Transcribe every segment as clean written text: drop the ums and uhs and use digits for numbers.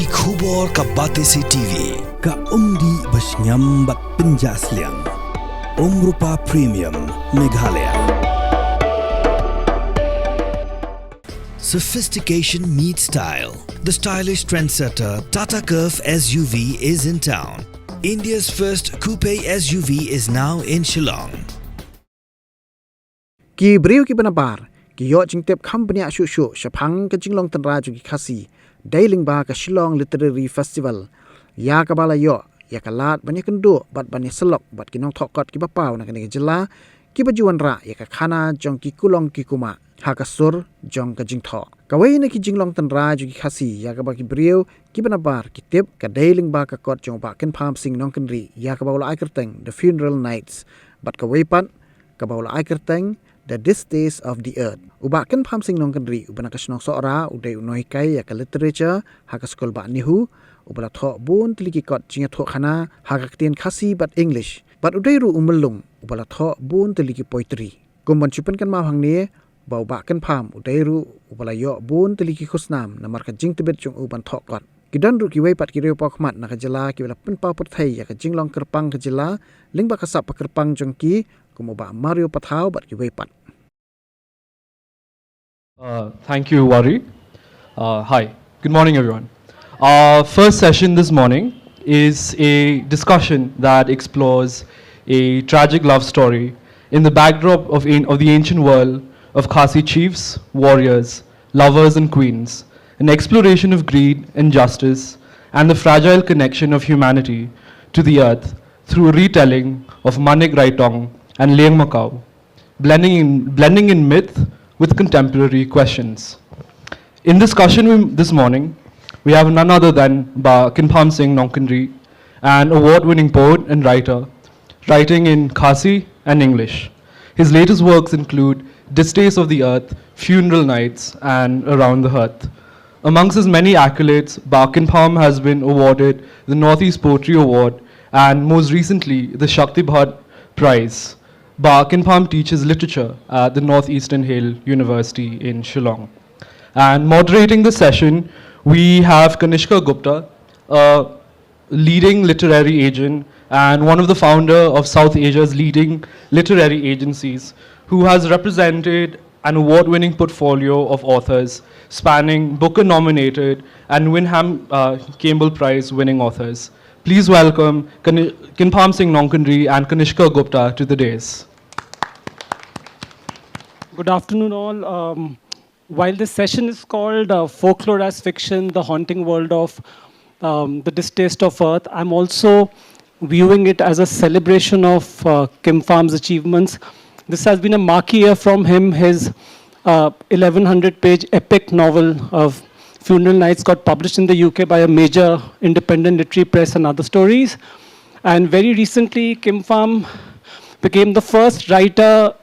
ki khubor ka bate si TV ka umdi basnyam bat penjasliang Rupa Premium Meghalaya. Sophistication meets style. The stylish trendsetter Tata Curve SUV is in town. India's first coupe SUV is now in Shillong. Ki Bniah ki Nabar ki yo jingtep Kham Bniah shu shapang ka Jinglong Tynrai ki Khasi dailing ba ka Shillong Literary Festival ya ka bala yo ya kalat banyak kendo bat banyak selok bat kinong thokot ki bapau na kani jela ki bajuan ra ya ka khana jong ki kulong ki kuma ha ka sur jong ka jingtho ka wei na ki Jinglong Tynrai ki Khasi ya ka ba ki Bniah ki Nabar ki tip ka dailing ba ka kot jong ba ken pham sing nong kenri ya ka baula aikerteng the funeral nights bat ka wei pat ka baula aikerteng the distaste of the earth uba ken pham sing nong kenri ubana ka snong sora udai unoi kai ya ka literature ha ka skol ba nihu ubala tho bun tliki kot jinga tho khana ha ka tien Khasi but English but udai ru umlung ubala tho bun tliki poetry kumban chupan kan ma hang ne bau ba ken pham udai ru ubala yo bun tliki khusnam namar ka jing tibet chung uban tho kot kidan ru ki wei pat ki reu pa khmat na ka jela ki bela pen pa put thai ya ka Jinglong kerpang ka jela ling ba ka sap pa kerpang jong ki kumo ba Mario pathau bat ki wei pat. Thank you, Wari. Hi, good morning, everyone. Our first session this morning is a discussion that explores a tragic love story in the backdrop of the ancient world of Khasi chiefs, warriors, lovers, and queens, an exploration of greed and justice, and the fragile connection of humanity to the earth through a retelling of Manik Raitong and Leang Macau, blending in myth with contemporary questions. In discussion this morning, we have none other than Ba Kinpham Singh Nongkanri, an award-winning poet and writer, writing in Khasi and English. His latest works include Distaste of the Earth, Funeral Nights, and Around the Hearth. Amongst his many accolades, Ba Kinpham has been awarded the Northeast Poetry Award and most recently the Shakti Bhat Prize. Ba Kinpham teaches literature at the Northeastern Hill University in Shillong. And moderating the session, we have Kanishka Gupta, a leading literary agent and one of the founder of South Asia's leading literary agencies, who has represented an award-winning portfolio of authors spanning Booker-nominated and Wyndham Campbell Prize-winning authors. Please welcome Kinpham Singh Nongkanri and Kanishka Gupta to the dais. Good afternoon, all. While this session is called Folklore as Fiction, the Haunting World of the Distaste of Earth, I'm also viewing it as a celebration of Kinpham's achievements. This has been a marquee year from him. His 1,100-page epic novel of Funeral Nights got published in the UK by a major independent literary press and other stories. And very recently, Kinpham became the first writer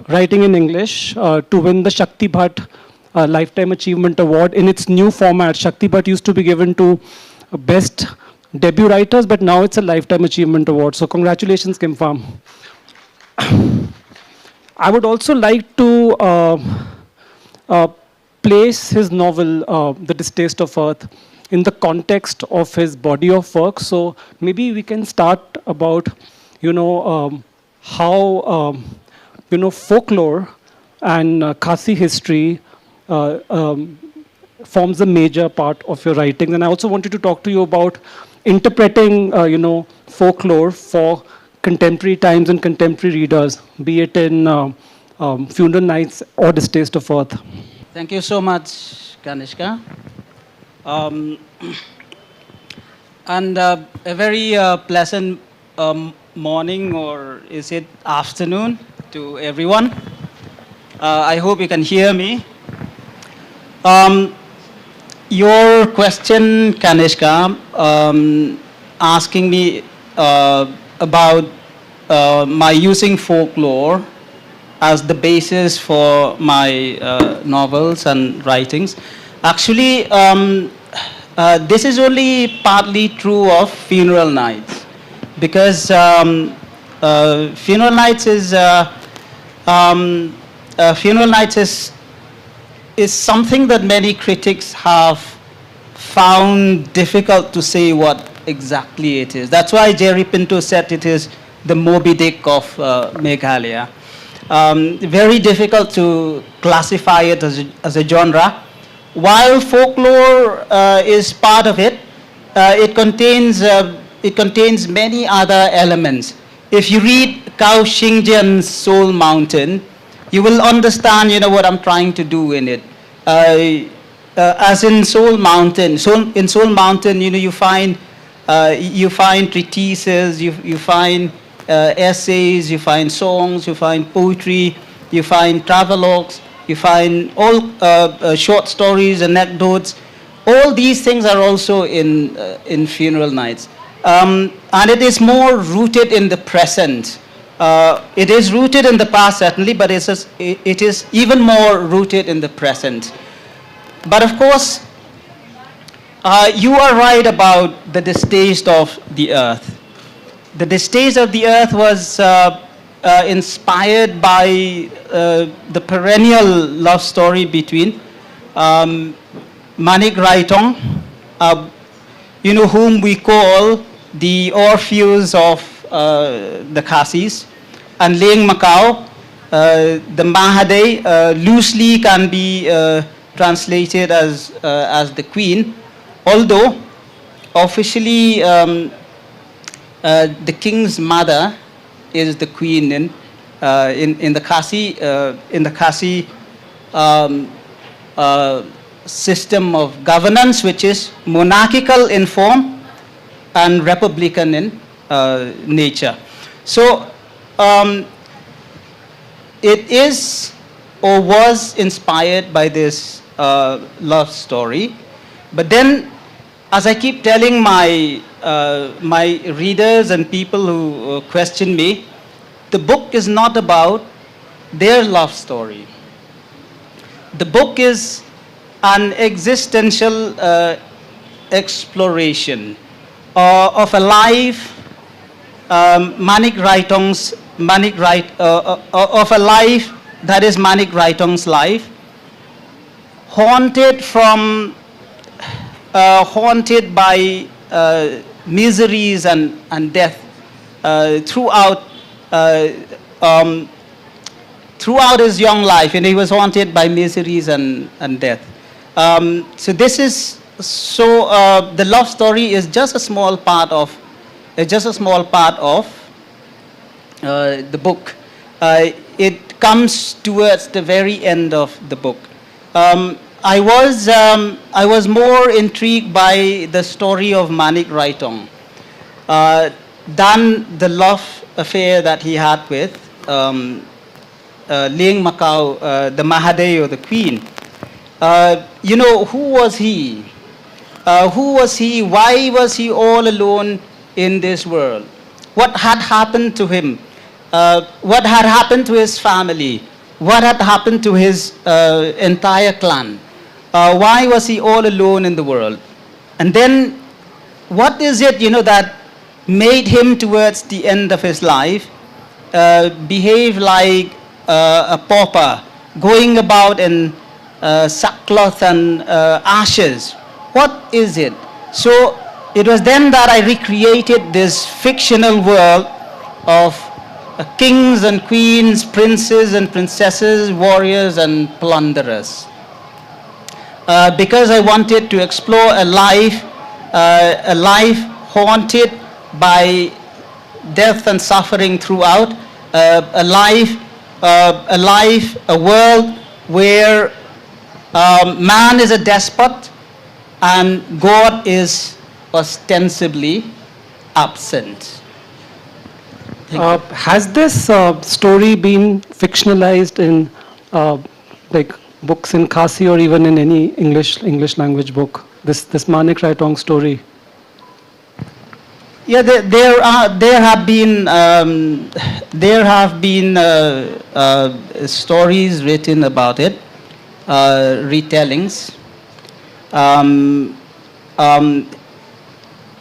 writing in English to win the Shakti Bhat Lifetime Achievement Award in its new format. Shakti Bhat used to be given to best debut writers, but now it's a Lifetime Achievement Award. So congratulations, Kinpham. I would also like to place his novel, The Distaste of Earth, in the context of his body of work. So maybe we can start about, how folklore and Khasi history forms a major part of your writings. And I also wanted to talk to you about interpreting, folklore for contemporary times and contemporary readers, be it in Funeral Nights or Distaste of Earth. Thank you so much, Kanishka. And a very pleasant morning, or is it afternoon, to everyone. I hope you can hear me. Your question, Kanishka, asking me about my using folklore as the basis for my novels and writings. Actually, this is only partly true of Funeral Nights, because Funeral Nights is something that many critics have found difficult to say what exactly it is. That's why Jerry Pinto said it is the Moby Dick of Meghalaya. Very difficult to classify it as a genre. While folklore is part of it, it contains many other elements. If you read Kao Xingjian's Soul Mountain, you will understand, what I'm trying to do in it. As in Soul Mountain, in Soul Mountain, you find treatises, you find essays, you find songs, you find poetry, you find travelogues, you find all short stories, anecdotes. All these things are also in Funeral Nights. And it is more rooted in the present. It is rooted in the past, certainly, but it is even more rooted in the present. But of course, you are right about the distaste of the earth. The distaste of the earth was inspired by the perennial love story between Manik Raitong, whom we call the Orpheus of the Khasis, and Leng Macau, the Mahade, loosely can be translated as the queen, although officially the king's mother is the queen in the Khasi system of governance, which is monarchical in form and republican in nature. So it is or was inspired by this love story. But then, as I keep telling my readers and people who question me, the book is not about their love story. The book is an existential exploration of a life, of a life that is Manik Raitong's life, haunted by miseries and death throughout his young life, and he was haunted by miseries and death. So the love story is just a small part of the book. It comes towards the very end of the book. I was more intrigued by the story of Manik Raitong than the love affair that he had with Leng Macau, the Mahade, or the queen. Who was he? Why was he all alone in this world? What had happened to him? What had happened to his family? What had happened to his entire clan? Why was he all alone in the world? And then, what is it, that made him towards the end of his life behave like a pauper, going about in sackcloth and ashes? What is it? So it was then that I recreated this fictional world of kings and queens, princes and princesses, warriors and plunderers. Because I wanted to explore a life haunted by death and suffering throughout, a world where man is a despot and God is ostensibly absent. Has this story been fictionalized in books in Khasi or even in any English language book? This Manik Raitong story. Yeah, there have been stories written about it, retellings,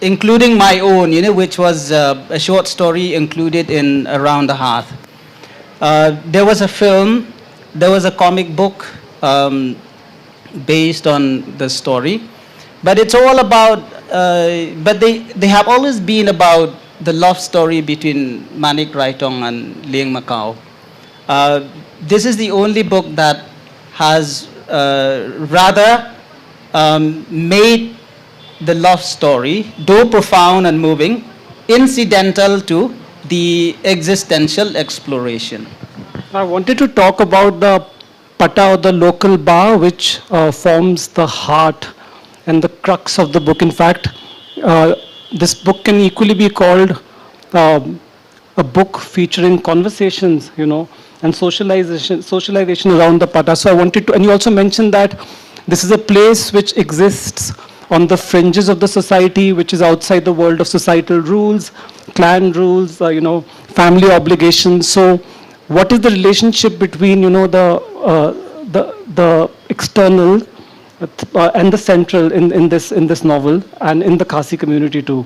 including my own, which was a short story included in Around the Hearth. There was a film, there was a comic book based on the story. But it's all about, but they have always been about the love story between Manik Raitong and Liang Macau. This is the only book that has rather made the love story, though profound and moving, incidental to the existential exploration. I wanted to talk about the pata or the local bar, which forms the heart and the crux of the book. In fact, this book can equally be called a book featuring conversations, and socialization around the pata. So I wanted to, and you also mentioned that this is a place which exists on the fringes of the society, which is outside the world of societal rules, clan rules, family obligations. So what is the relationship between, the external and the central in this novel and in the Khasi community too?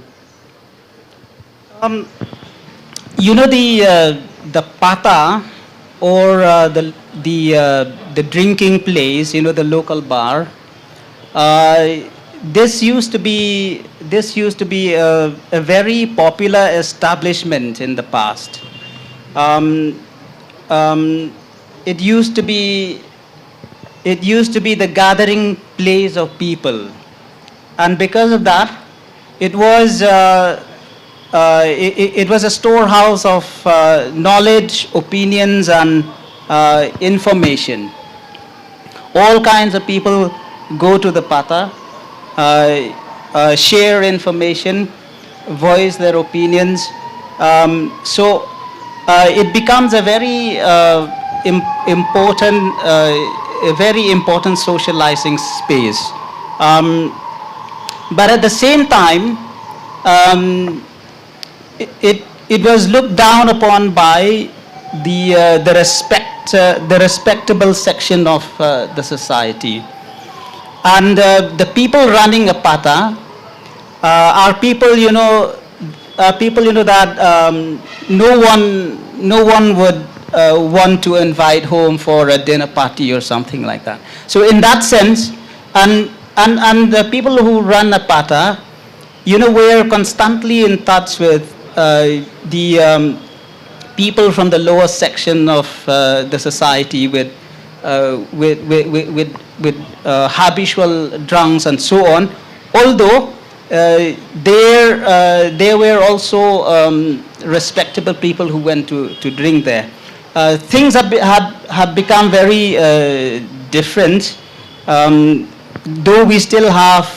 The pata or the drinking place, the local bar. This used to be a very popular establishment in the past. It used to be the gathering place of people, and because of that, it was a storehouse of knowledge, opinions, and information. All kinds of people go to the pata, share information, voice their opinions. So it becomes a very important socializing space. But at the same time, it was looked down upon by the respectable section of the society, and the people running a pata are people that no one would want to invite home for a dinner party or something like that. So in that sense, and the people who run a pata, we're constantly in touch with the people from the lower section of the society with habitual drunks and so on. Although there were also respectable people who went to drink there. Things have become very different. Though we still have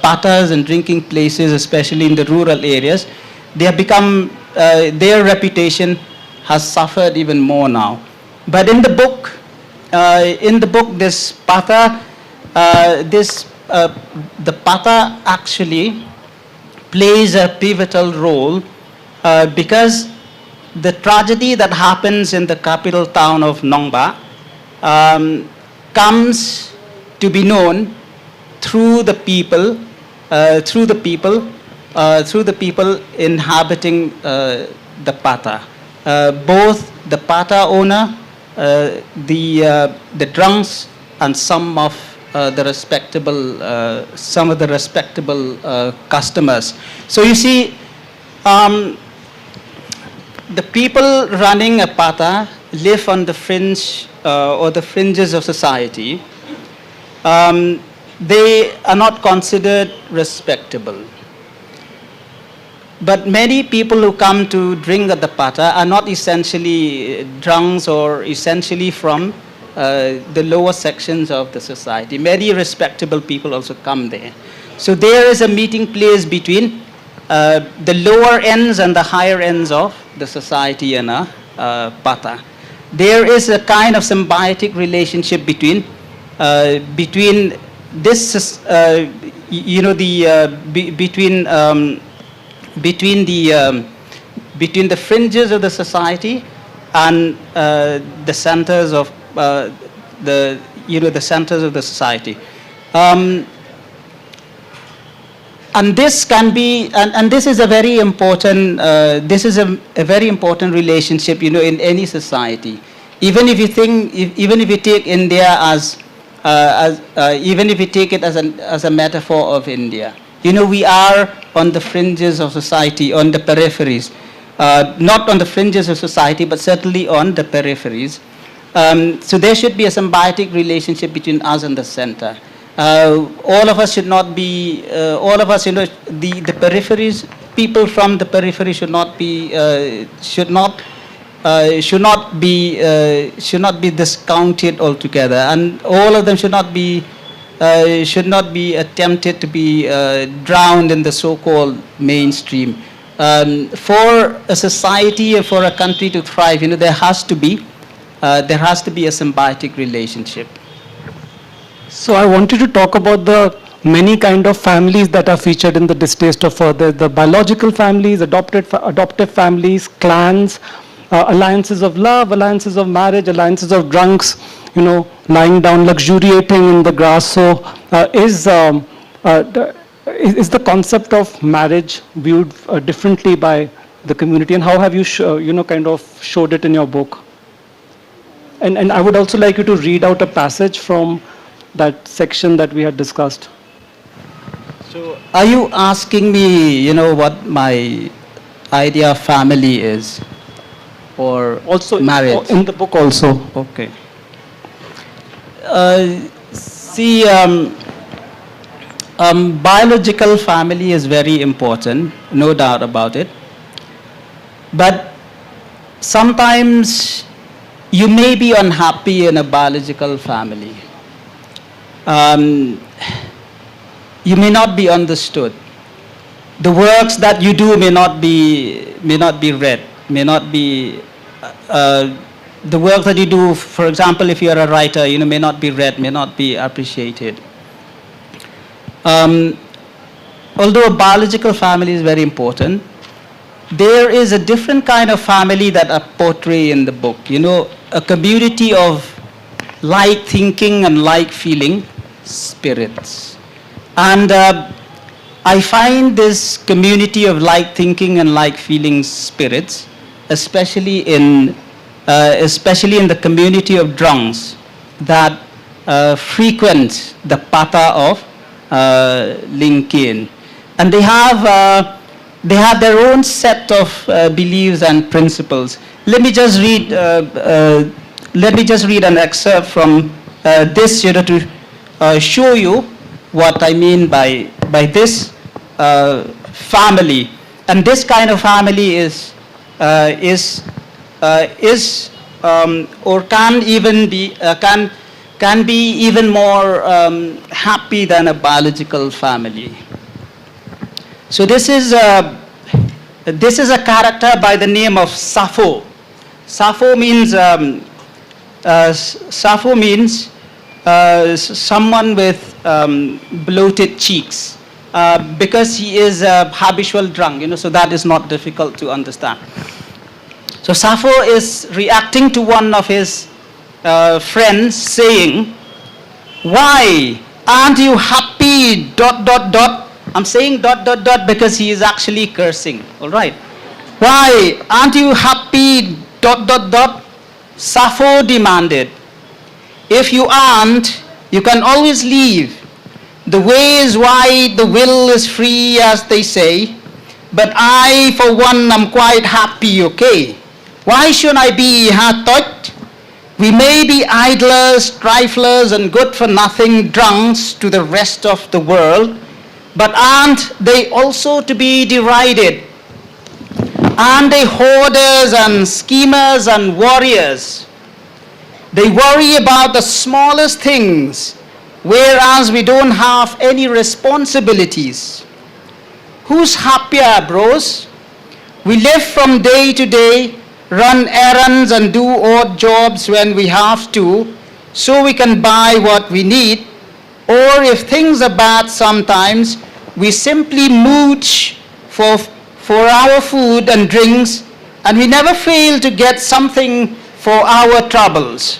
patas and drinking places, especially in the rural areas, they have become, their reputation has suffered even more now. But in the book, this pata, the pata actually plays a pivotal role because the tragedy that happens in the capital town of Nongba comes to be known through the people inhabiting the pata. Both the pata owner, the drunks, and some of the respectable customers. So you see, the people running a pata live on the fringe or the fringes of society. They are not considered respectable. But many people who come to drink at the pata are not essentially drunks or essentially from the lower sections of the society. Many respectable people also come there. So there is a meeting place between the lower ends and the higher ends of the society and a pata. There is a kind of symbiotic relationship between this, between the fringes of the society and the centers of the centers of the society. And this can be, and this is a very important, very important relationship, in any society. Even if you take India as even if we take it as a metaphor of India. You know, we are on the fringes of society, on the peripheries. Not on the fringes of society, but certainly on the peripheries. So there should be a symbiotic relationship between us and the center. All of us should not be, all of us, you know, the peripheries, people from the periphery should not be, should not be discounted altogether, and all of them should not be attempted to be drowned in the so-called mainstream. For a society or for a country to thrive, you know, there has to be a symbiotic relationship. So I wanted to talk about the many kind of families that are featured in the Distaste of Earth. The biological families, adoptive families, clans, alliances of love, alliances of marriage, alliances of drunks, you know, lying down, luxuriating in the grass. So is the concept of marriage viewed differently by the community, and how have you, kind of showed it in your book? And I would also like you to read out a passage from that section that we had discussed. So, are you asking me, you know, what my idea of family is, or also marriage? In the book also. Okay. See, biological family is very important, no doubt about it. But sometimes you may be unhappy in a biological family. You may not be understood. The works that you do may not be read, may not be the work that you do. For example, if you are a writer, you know, may not be read, may not be appreciated. Although a biological family is very important, there is a different kind of family that I portray in the book. You know, a community of like thinking and like feeling spirits. And I find this community of like thinking and like feeling spirits, especially in the community of drunks that frequent the Pata of Lincoln. And they have their own set of beliefs and principles. Let me just read an excerpt from this, you know, to show you what I mean by this family. And this kind of family is or can even be can be even more happy than a biological family. So this is a character by the name of Sappho. Sappho means someone with bloated cheeks, because he is a habitual drunk, you know, so that is not difficult to understand. So Sappho is reacting to one of his friends saying, "Why aren't you happy, ... I'm saying ... because he is actually cursing, all right? "Why aren't you happy, ... Sappho demanded. "If you aren't, you can always leave. The way is wide, the will is free, as they say. But I, for one, am quite happy, okay? Why should I be thought? We may be idlers, triflers, and good-for-nothing drunks to the rest of the world, but aren't they also to be derided? Aren't they hoarders and schemers and warriors? They worry about the smallest things, whereas we don't have any responsibilities. Who's happier, bros? We live from day to day, run errands and do odd jobs when we have to, so we can buy what we need. Or if things are bad sometimes, we simply mooch for our food and drinks, and we never fail to get something for our troubles.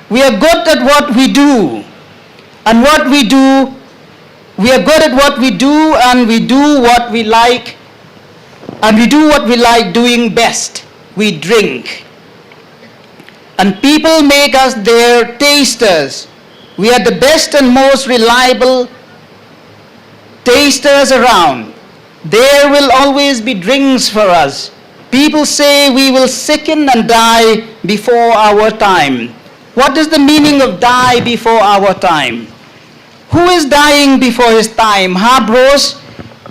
We are good at what we do, and we are good at what we do, and we do what we like, doing best. We drink. And people make us their tasters. We are the best and most reliable tasters around. There will always be drinks for us. People say we will sicken and die before our time. What is the meaning of die before our time? Who is dying before his time? Huh, bros?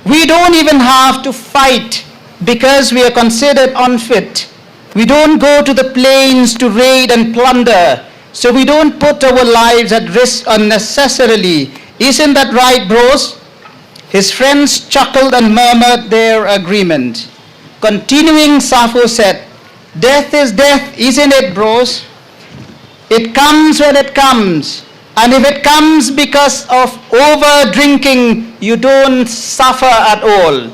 We don't even have to fight because we are considered unfit. We don't go to the plains to raid and plunder, so we don't put our lives at risk unnecessarily. Isn't that right, bros? His friends chuckled and murmured their agreement. Continuing, Sappho said, death is death, isn't it, bros? It comes when it comes. And if it comes because of over drinking, you don't suffer at all.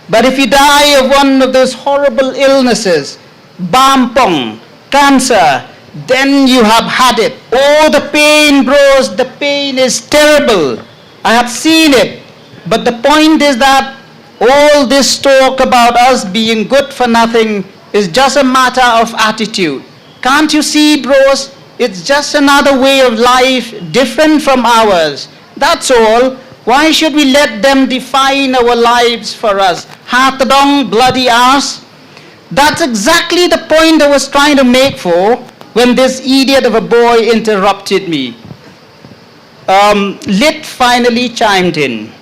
But if you die of one of those horrible illnesses, bampong, cancer, then you have had it. Oh, the pain, bros, the pain is terrible. I have seen it. But the point is that all this talk about us being good for nothing is just a matter of attitude. Can't you see, bros? It's just another way of life, different from ours. That's all. Why should we let them define our lives for us? Hatadong, bloody ass. That's exactly the point I was trying to make for when this idiot of a boy interrupted me. Lit finally chimed in.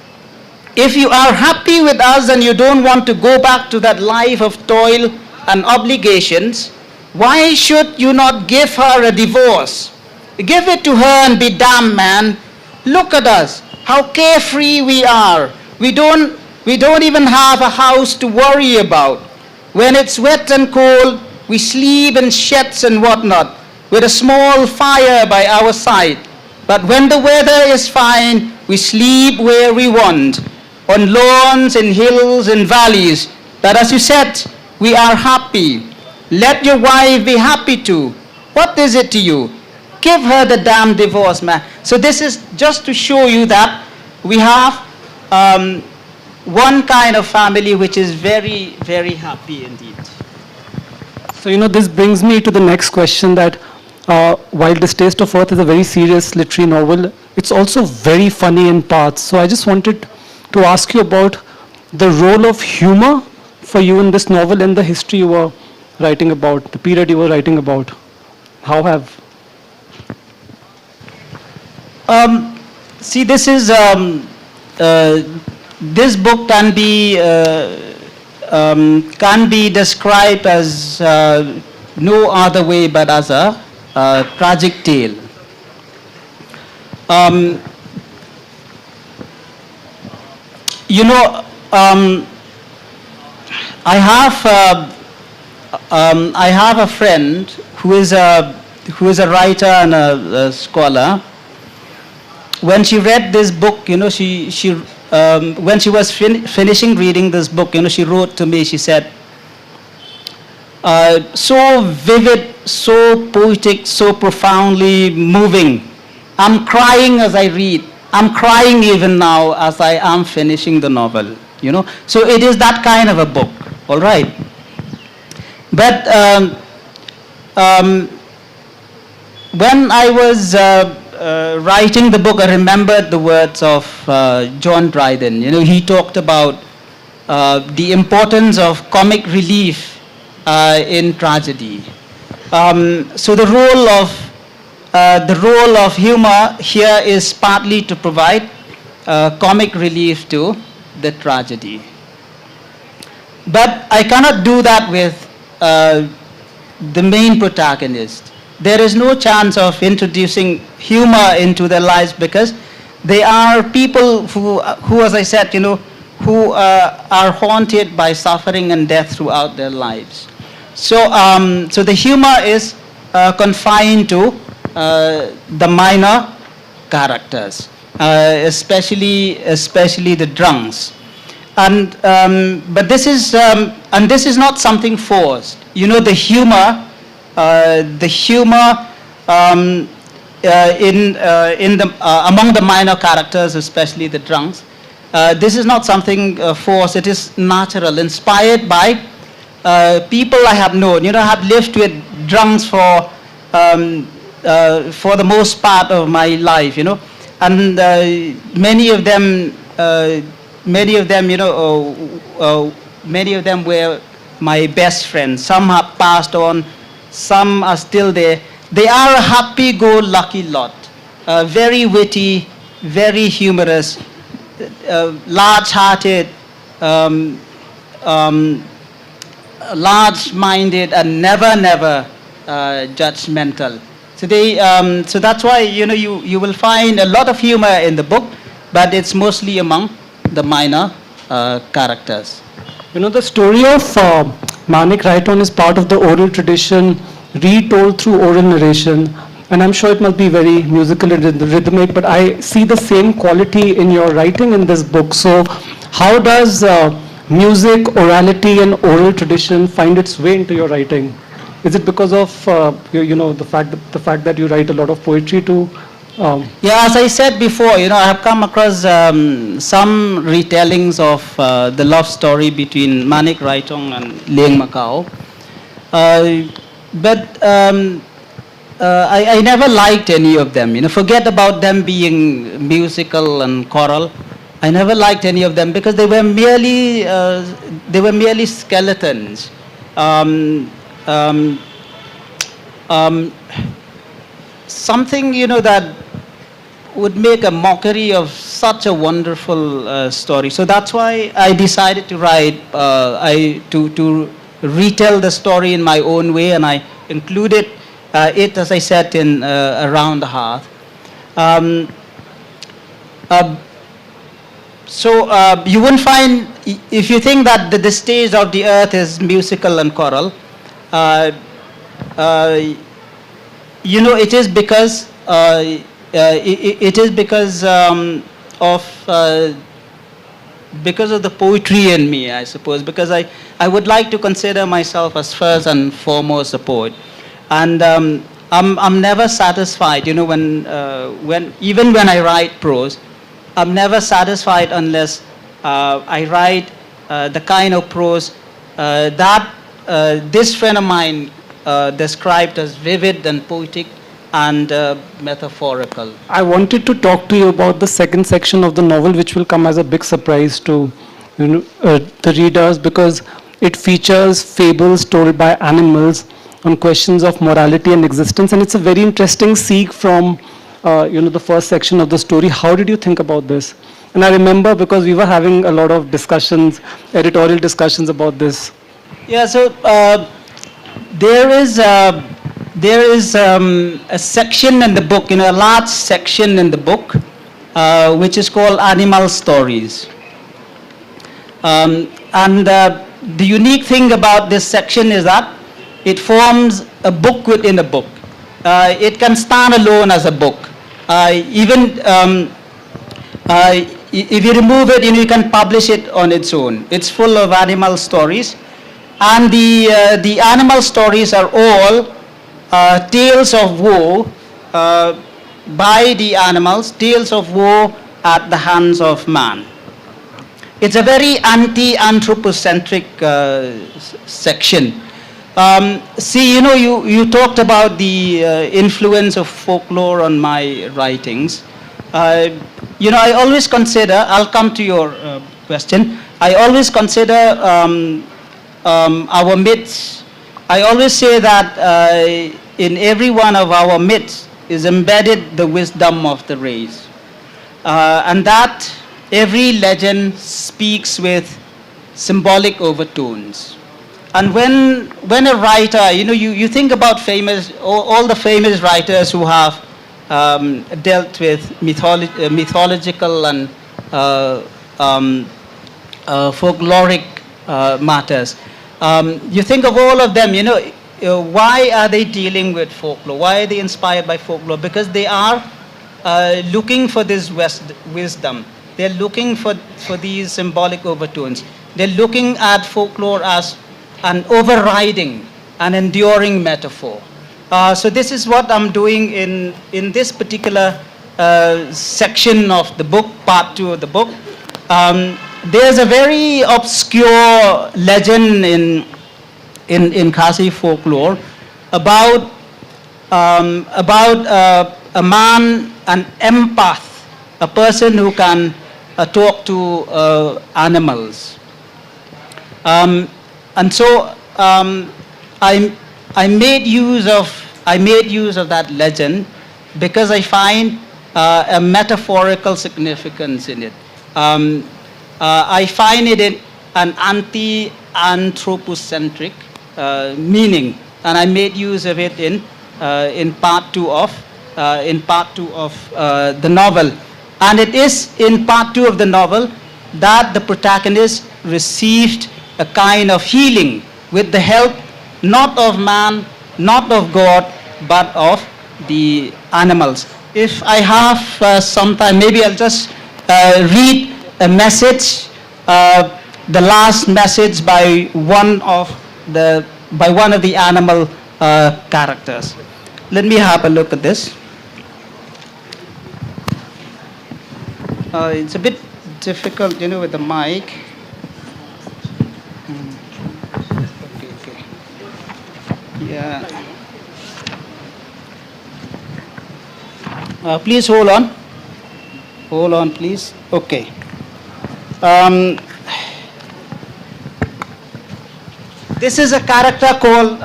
If you are happy with us and you don't want to go back to that life of toil and obligations, why should you not give her a divorce? Give it to her and be damned, man. Look at us, how carefree we are. We don't even have a house to worry about. When it's wet and cold, we sleep in sheds and whatnot, with a small fire by our side. But when the weather is fine, we sleep where we want, on lawns, in hills, in valleys. But as you said, we are happy. Let your wife be happy too. What is it to you? Give her the damn divorce, man. So this is just to show you that we have one kind of family which is very, very happy indeed. So, this brings me to the next question that while Distaste of Earth is a very serious literary novel, it's also very funny in parts. So I just wanted to ask you about the role of humor for you in this novel and the history you were writing about, the period you were writing about. How have... See, this is, this book can be described as no other way but as a tragic tale. I have a friend who is a writer and a scholar. When she read this book, when she was finishing reading this book, she wrote to me. She said, "So vivid, so poetic, so profoundly moving. I'm crying as I read. I'm crying even now as I am finishing the novel." So it is that kind of a book, all right. But when I was writing the book, I remembered the words of John Dryden. He talked about the importance of comic relief in tragedy. So the role of humor here is partly to provide comic relief to the tragedy. But I cannot do that with the main protagonist. There is no chance of introducing humor into their lives because they are people who as I said, who are haunted by suffering and death throughout their lives. So, so the humor is confined to the minor characters, especially the drunks. And but this is not something forced. The humor among the minor characters, especially the drunks, this is not something forced. It is natural, inspired by people I have known. I have lived with drunks for for the most part of my life, you know, and many of them, many of them, you know, many of them were my best friends. Some have passed on, some are still there. They are a happy-go-lucky lot, very witty, very humorous, large-hearted, large-minded, and never judgmental. So so that's why, you know, you will find a lot of humor in the book, but it's mostly among the minor characters. You know, the story of Manik Raiton is part of the oral tradition, retold through oral narration, and I'm sure it must be very musical and rhythmic, but I see the same quality in your writing in this book. So how does music, orality, and oral tradition find its way into your writing? Is it because of you know, the fact that you write a lot of poetry too? Yeah, as I said before, you know, I have come across some retellings of the love story between Manik Raiton and Lieng Macau. But I never liked any of them. You know, forget about them being musical and choral. I never liked any of them because they were merely skeletons. Something, you know, that would make a mockery of such a wonderful story. So that's why I decided to write, to retell the story in my own way, and I included it, as I said, in Around the Hearth. So you won't find, if you think that the stage of the earth is musical and choral, you know, it is because because of the poetry in me, I suppose, because I would like to consider myself as first and foremost a poet, and I'm never satisfied, you know, even when I write prose, I'm never satisfied unless I write the kind of prose that this friend of mine described as vivid and poetic and metaphorical. I wanted to talk to you about the second section of the novel, which will come as a big surprise to, you know, the readers, because it features fables told by animals on questions of morality and existence, and it's a very interesting seek from you know, the first section of the story. How did you think about this? And I remember because we were having a lot of discussions, editorial discussions about this. Yeah, so there is a section in the book, you know, a large section in the book, which is called Animal Stories. And the unique thing about this section is that it forms a book within a book. It can stand alone as a book. Even if you remove it, you know, you can publish it on its own. It's full of animal stories. And the animal stories are all tales of woe by the animals, tales of woe at the hands of man. It's a very anti-anthropocentric section. See, you know, you talked about the influence of folklore on my writings. You know, I always consider, I'll come to your question, I always consider our myths. I always say that in every one of our myths is embedded the wisdom of the race. And that every legend speaks with symbolic overtones. And when a writer, you know, you think about all the famous writers who have dealt with mythological and folkloric matters. You think of all of them, you know, why are they dealing with folklore? Why are they inspired by folklore? Because they are looking for this wisdom. They're looking for these symbolic overtones. They're looking at folklore as an overriding, an enduring metaphor. So this is what I'm doing in this particular section of the book, part 2 of the book. There's a very obscure legend in Khasi folklore about about a man, an empath, a person who can talk to animals. And so I made use of that legend because I find a metaphorical significance in it. I find it an anthropocentric meaning, and I made use of it in part two of the novel. And it is in part two of the novel that the protagonist received a kind of healing with the help not of man, not of God, but of the animals. If I have some time, maybe I'll just read a message, the last message by one of the animal characters. Let me have a look at this. It's a bit difficult, with the mic. Okay. Yeah. Please hold on. Hold on, please. Okay. This is a character called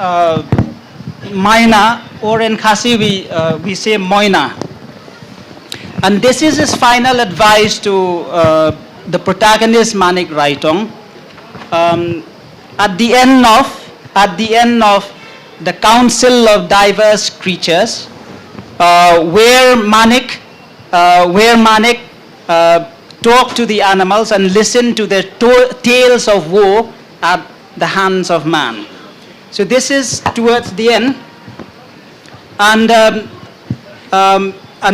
Maina, or in Khasi we say Moina. And this is his final advice to the protagonist Manik Raitong. At the end of the council of diverse creatures, where Manik talked to the animals and listened to their tales of woe at the hands of man. So this is towards the end, and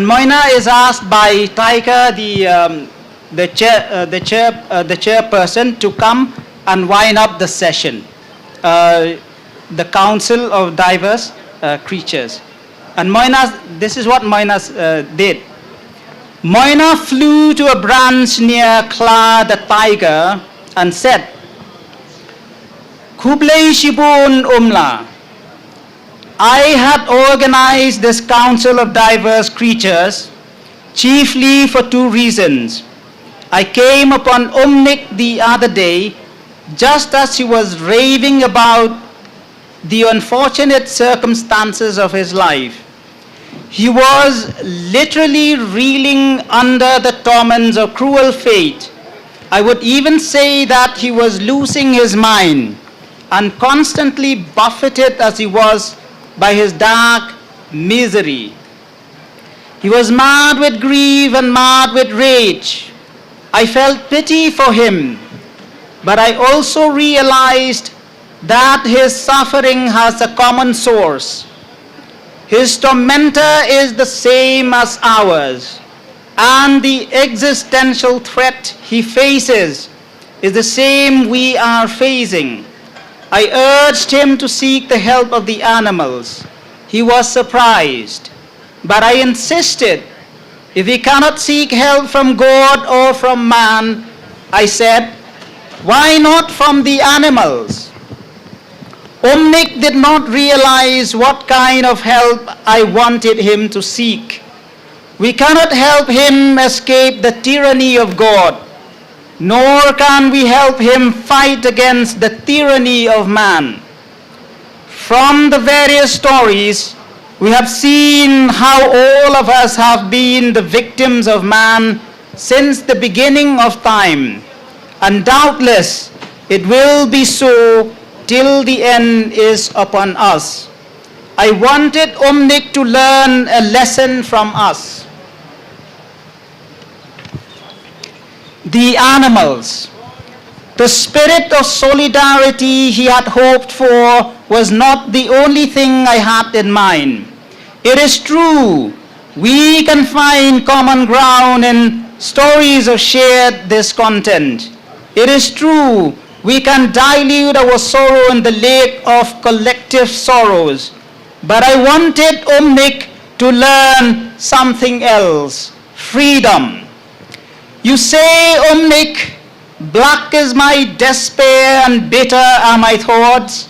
Moina is asked by Tiger, the chairperson, to come and wind up the session, the council of diverse creatures. And Moina, this is what Moina did. Moina flew to a branch near Kla the tiger and said, Kublai Shibun Umla, I had organized this council of diverse creatures chiefly for two reasons. I came upon Umnik the other day just as he was raving about the unfortunate circumstances of his life. He was literally reeling under the torments of cruel fate. I would even say that he was losing his mind, and constantly buffeted as he was by his dark misery. He was mad with grief and mad with rage. I felt pity for him, but I also realized that his suffering has a common source. His tormentor is the same as ours, and the existential threat he faces is the same we are facing. I urged him to seek the help of the animals. He was surprised, but I insisted, if he cannot seek help from God or from man, I said, why not from the animals? Omnik did not realize what kind of help I wanted him to seek. We cannot help him escape the tyranny of God, nor can we help him fight against the tyranny of man. From the various stories, we have seen how all of us have been the victims of man since the beginning of time, and doubtless it will be so till the end is upon us. I wanted Omnik to learn a lesson from us. The animals. The spirit of solidarity he had hoped for was not the only thing I had in mind. It is true, we can find common ground in stories of shared discontent. It is true, we can dilute our sorrow in the lake of collective sorrows. But I wanted Omnik to learn something else, freedom. You say, Omnik, black is my despair and bitter are my thoughts.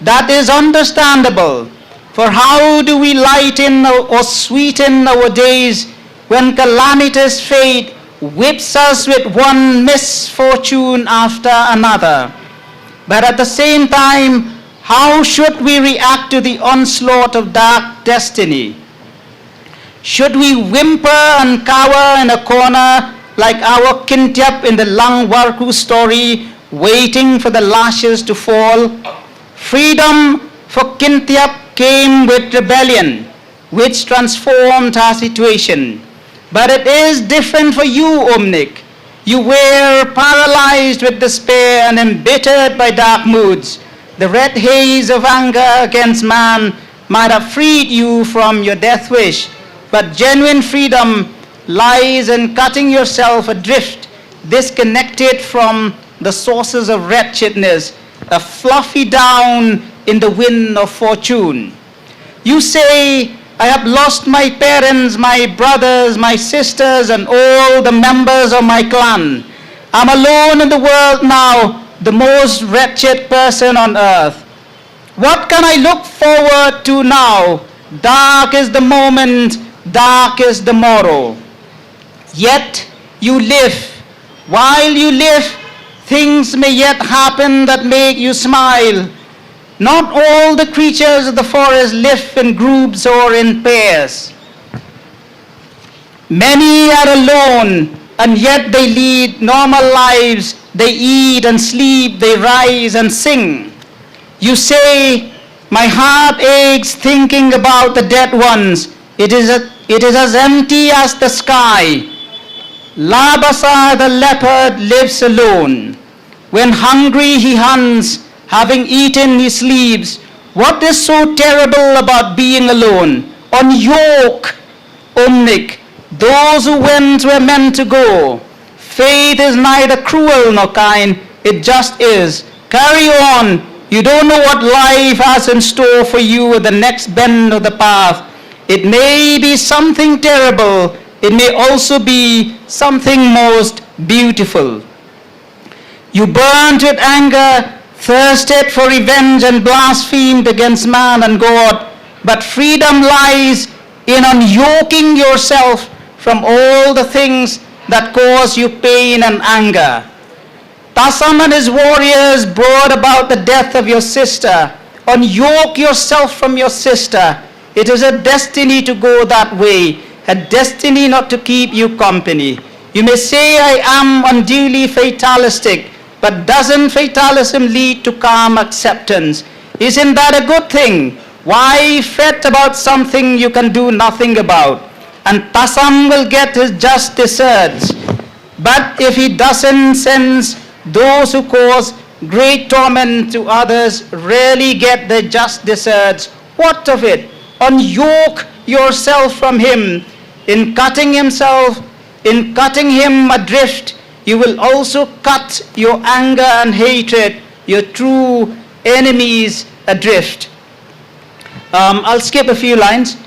That is understandable. For how do we lighten or sweeten our days when calamitous fate whips us with one misfortune after another? But at the same time, how should we react to the onslaught of dark destiny? Should we whimper and cower in a corner like our Kintyap in the Lang Warku story, waiting for the lashes to fall? Freedom for Kintyap came with rebellion, which transformed our situation. But it is different for you, Omnik. You were paralyzed with despair and embittered by dark moods. The red haze of anger against man might have freed you from your death wish, but genuine freedom lies in cutting yourself adrift, disconnected from the sources of wretchedness, a fluffy down in the wind of fortune. You say, I have lost my parents, my brothers, my sisters, and all the members of my clan. I'm alone in the world now, the most wretched person on earth. What can I look forward to now? Dark is the moment, dark is the morrow. Yet you live. While you live, things may yet happen that make you smile. Not all the creatures of the forest live in groups or in pairs. Many are alone, and yet they lead normal lives. They eat and sleep, they rise and sing. You say, my heart aches thinking about the dead ones. It is as empty as the sky. Labasa the leopard lives alone. When hungry he hunts, having eaten he sleeps. What is so terrible about being alone? On yoke, Omnik, those who went were meant to go. Fate is neither cruel nor kind, it just is. Carry on. You don't know what life has in store for you at the next bend of the path. It may be something terrible. It may also be something most beautiful. You burned with anger, thirsted for revenge, and blasphemed against man and God. But freedom lies in unyoking yourself from all the things that cause you pain and anger. Tasam and his warriors brought about the death of your sister. Unyoke yourself from your sister. It is a destiny to go that way, a destiny not to keep you company. You may say I am unduly fatalistic, but doesn't fatalism lead to calm acceptance? Isn't that a good thing? Why fret about something you can do nothing about? And Tasam will get his just deserts. But if he doesn't, since those who cause great torment to others rarely get their just deserts, what of it? Unyoke yourself from him. In cutting him adrift, you will also cut your anger and hatred, your true enemies adrift. I'll skip a few lines.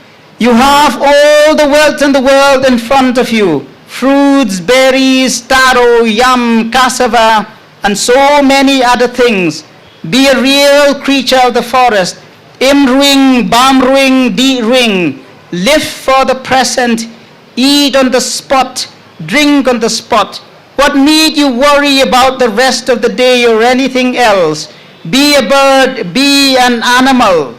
You have all the wealth in the world in front of you. Fruits, berries, taro, yam, cassava, and so many other things. Be a real creature of the forest. Imruing, bamruing, di-ring. Live for the present. Eat on the spot. Drink on the spot. What need you worry about the rest of the day or anything else? Be a bird, be an animal.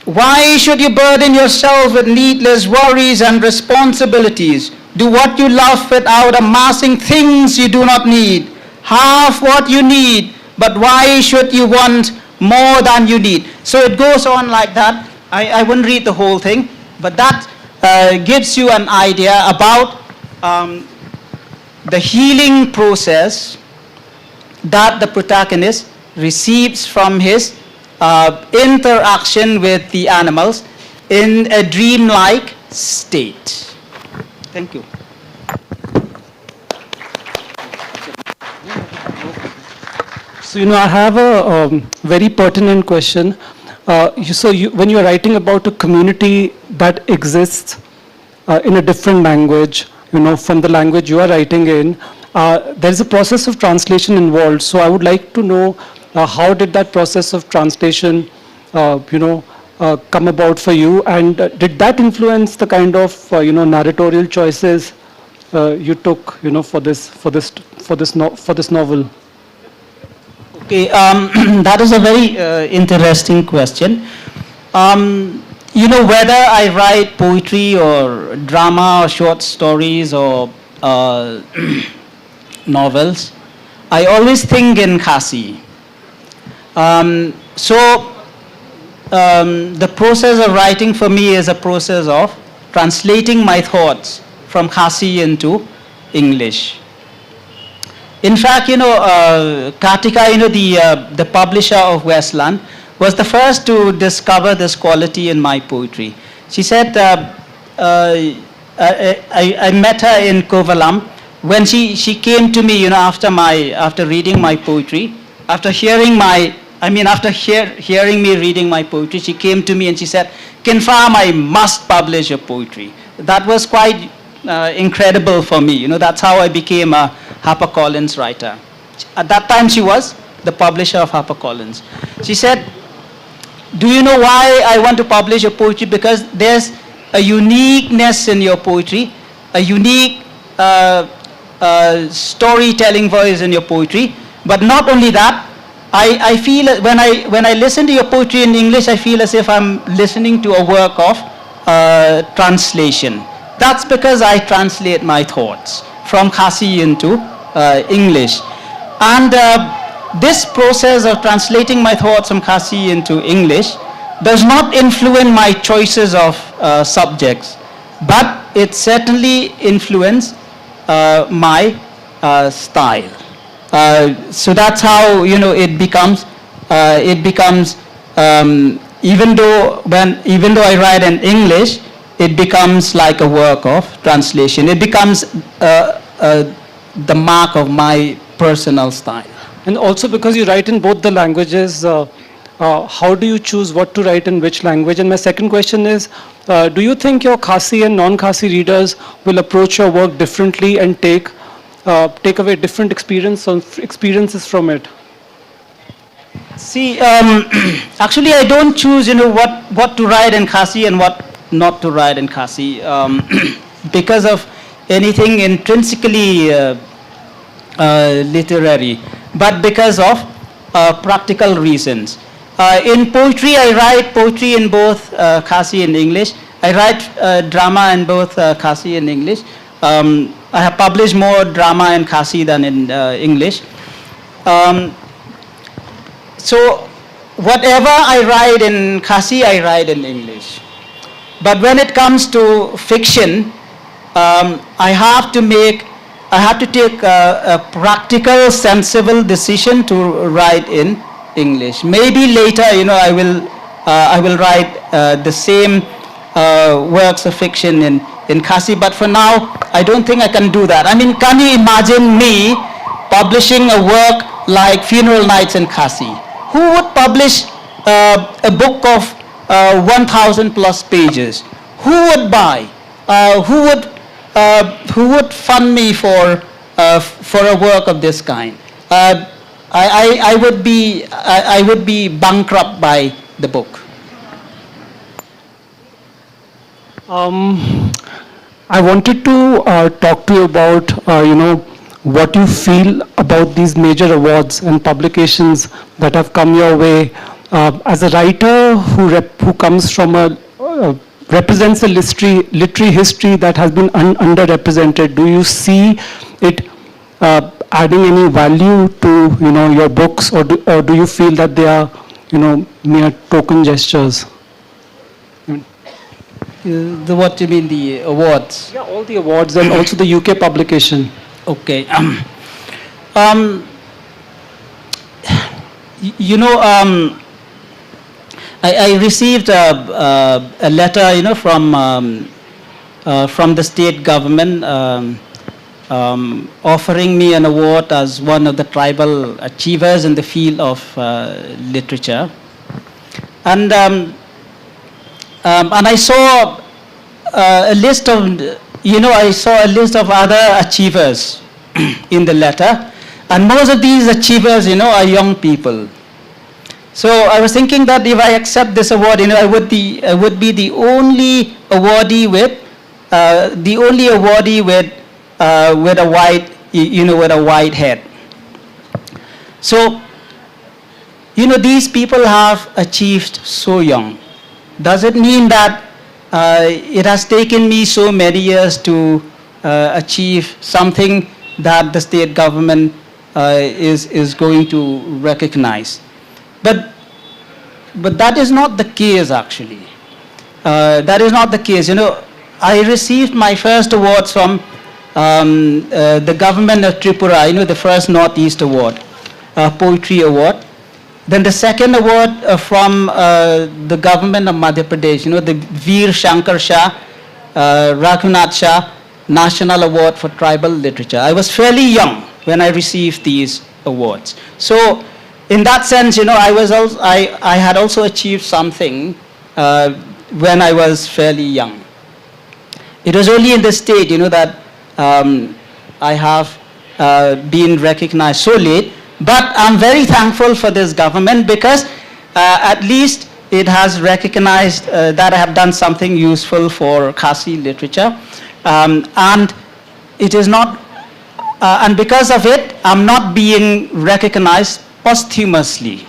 Why should you burden yourself with needless worries and responsibilities? Do what you love without amassing things you do not need. Have what you need, but why should you want more than you need? So it goes on like that. I wouldn't read the whole thing, but that gives you an idea about the healing process that the protagonist receives from his interaction with the animals in a dreamlike state. Thank you. So, I have a very pertinent question. When you're writing about a community that exists in a different language, from the language you are writing in, there is a process of translation involved. So I would like to know how did that process of translation come about for you? And did that influence the kind of, narratorial choices you took, for this novel? Okay, that is a very interesting question. Whether I write poetry or drama or short stories or novels, I always think in Khasi. The process of writing for me is a process of translating my thoughts from Khasi into English. In fact, Kartika, the publisher of Westland, was the first to discover this quality in my poetry. She said, I met her in Kovalam when she came to me, after reading my poetry, after hearing me reading my poetry, she came to me and she said, Kinfarm, I must publish your poetry. That was quite incredible for me. That's how I became a HarperCollins writer. At that time, she was the publisher of HarperCollins. She said, do you know why I want to publish your poetry? Because there's a uniqueness in your poetry, a unique storytelling voice in your poetry. But not only that, I feel when I listen to your poetry in English, I feel as if I'm listening to a work of translation. That's because I translate my thoughts from Khasi into English. And this process of translating my thoughts from Khasi into English does not influence my choices of subjects, but it certainly influences my style. So that's how it becomes. Even though I write in English, it becomes like a work of translation. It becomes the mark of my personal style. And also because you write in both the languages, how do you choose what to write in which language? And my second question is, do you think your Khasi and non-Khasi readers will approach your work differently and take away different experiences from it? See, actually I don't choose what to write in Khasi and what not to write in Khasi because of anything intrinsically literary, but because of practical reasons. In poetry, I write poetry in both Khasi and English. I write drama in both Khasi and English. I have published more drama in Khasi than in English. So whatever I write in Khasi, I write in English. But when it comes to fiction, I have to take a practical, sensible decision to write in English. Maybe later, I will write the same works of fiction in Khasi, but for now, I don't think I can do that. I mean, can you imagine me publishing a work like Funeral Nights in Khasi? Who would publish a book of 1,000 plus pages? Who would buy? Who would fund me for a work of this kind? I would be bankrupt by the book. I wanted to talk to you about what you feel about these major awards and publications that have come your way. As a writer who comes from represents a literary history that has been underrepresented, do you see it adding any value to your books, or do you feel that they are mere token gestures? What do you mean, the awards? Yeah, all the awards and also the UK publication. Okay. I received a letter, from the state government offering me an award as one of the tribal achievers in the field of literature, and I saw a list of other achievers in the letter, and most of these achievers, are young people. So I was thinking that if I accept this award, I would be the only awardee with a white, with a white head. So, these people have achieved so young. Does it mean that it has taken me so many years to achieve something that the state government is going to recognize? But that is not the case, actually. That is not the case. I received my first awards from the government of Tripura, the first Northeast Award, Poetry Award. Then the second award from the government of Madhya Pradesh, the Veer Shankar Shah, Raghunath Shah National Award for Tribal Literature. I was fairly young when I received these awards. So, in that sense, I had also achieved something when I was fairly young. It was only in the state, that I have been recognized so late. But I'm very thankful for this government because at least it has recognized that I have done something useful for Khasi literature. And it is not, and because of it, I'm not being recognized posthumously.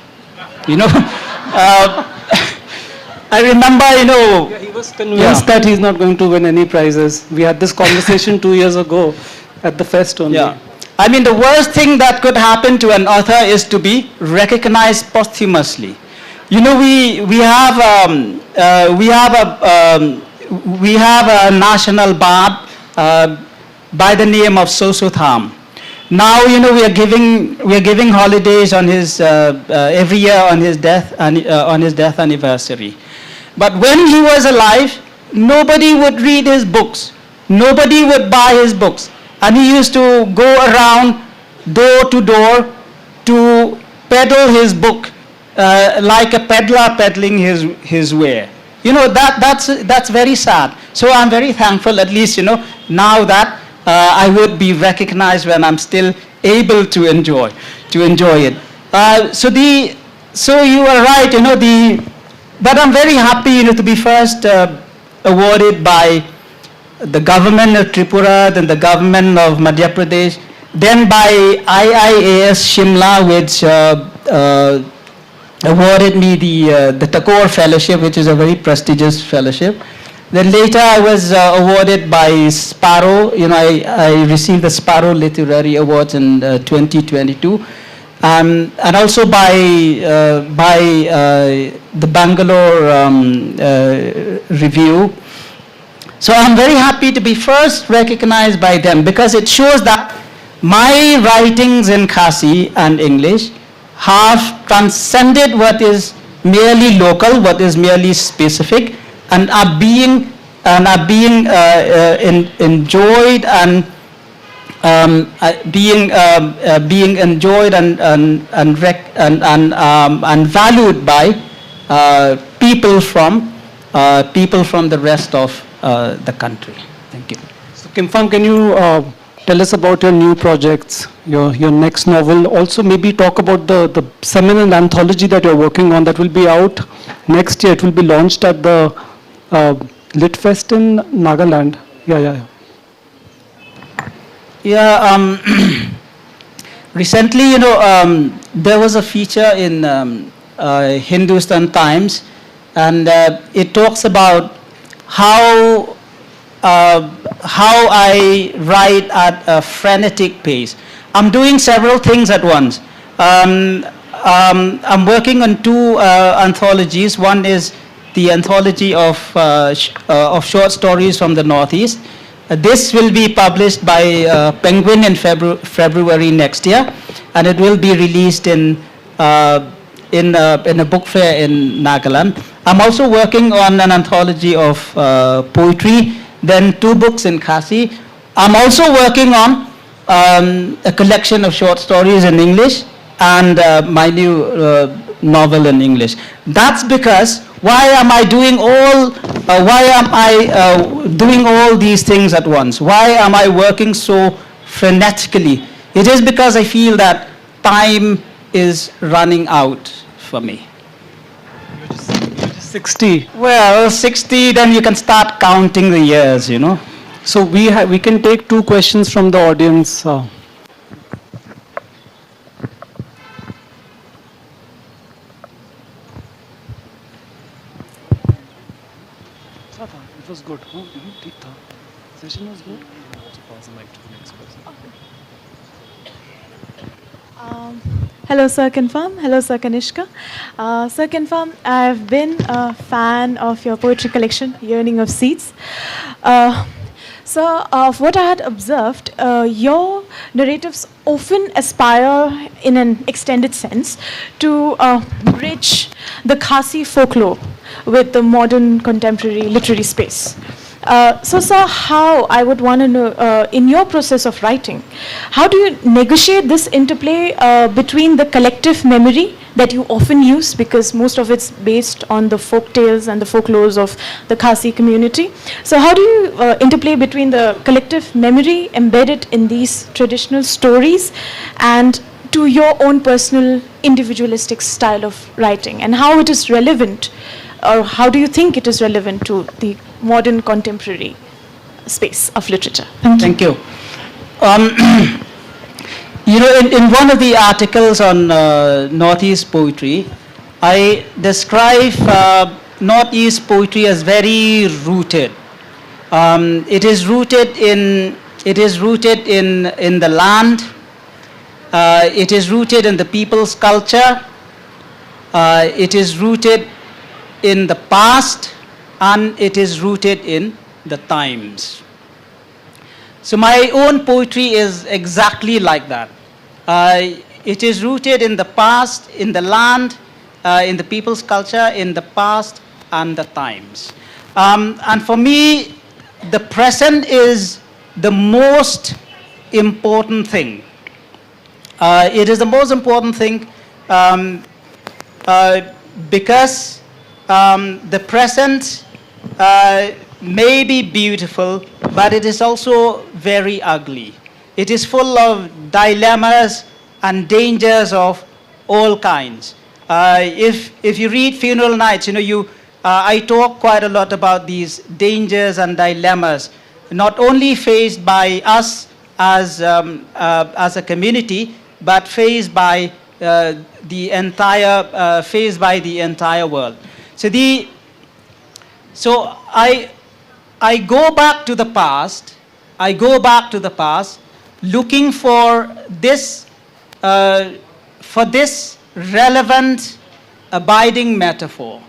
I remember, He was convinced that he's not going to win any prizes. We had this conversation 2 years ago at the fest only. Yeah. I mean, the worst thing that could happen to an author is to be recognized posthumously. We have a national bard by the name of Kham. Now, we are giving holidays on his every year on his death anniversary. But when he was alive, nobody would read his books. Nobody would buy his books. And he used to go around door to door to peddle his book like a peddler peddling his ware. That's very sad. So I'm very thankful, at least, now that I would be recognized when I'm still able to enjoy it. So you are right, but I'm very happy, to be first awarded by the government of Tripura, then the government of Madhya Pradesh, then by IIAS Shimla, which awarded me the Tagore Fellowship, which is a very prestigious fellowship. Then later I was awarded by Sparrow. I received the Sparrow Literary Awards in 2022, and also by the Bangalore Review. So I'm very happy to be first recognized by them because it shows that my writings in Khasi and English have transcended what is merely local, what is merely specific, and are being enjoyed and being enjoyed and valued by people from the rest of the country. Thank you. So Kimpham, can you tell us about your new projects, your next novel? Also maybe talk about the seminal anthology that you're working on that will be out next year. It will be launched at the Litfest in Nagaland. Yeah, recently, there was a feature in Hindustan Times, and it talks about how I write at a frenetic pace. I'm doing several things at once. I'm working on two anthologies. One is the anthology of short stories from the Northeast. This will be published by Penguin in February next year, and it will be released in a book fair in Nagaland. I'm also working on an anthology of poetry, then 2 books in Khasi. I'm also working on a collection of short stories in English and my new novel in English. That's because why am I doing all these things at once? Why am I working so frenetically? It is because I feel that time is running out for me. 60. Well, 60, then you can start counting the years, you know. So we can take 2 questions from the audience. It was good. Session was good. Hello, Sir Confirm. Hello, Sir Kanishka. Sir Confirm, I've been a fan of your poetry collection, Yearning of Seeds. So, what I had observed, your narratives often aspire, in an extended sense, to bridge the Khasi folklore with the modern contemporary literary space. So, sir, how I would want to know, in your process of writing, how do you negotiate this interplay between the collective memory that you often use, because most of it's based on the folk tales and the folklores of the Khasi community. So how do you interplay between the collective memory embedded in these traditional stories and to your own personal individualistic style of writing, and how it is relevant, or how do you think it is relevant to the modern contemporary space of literature? Thank you. Thank you. You know, in one of the articles on Northeast poetry, I describe Northeast poetry as very rooted. It is rooted in the land. It is rooted in the people's culture. It is rooted in the past, and it is rooted in the times. So my own poetry is exactly like that. It is rooted in the past, in the land, in the people's culture, in the past and the times. And for me, the present is the most important thing. It is the most important thing because the present may be beautiful, but it is also very ugly. It is full of dilemmas and dangers of all kinds. If you read Funeral Nights, you know, I talk quite a lot about these dangers and dilemmas, not only faced by us as a community, but faced by the entire world. So I go back to the past. Looking for this relevant, abiding metaphor.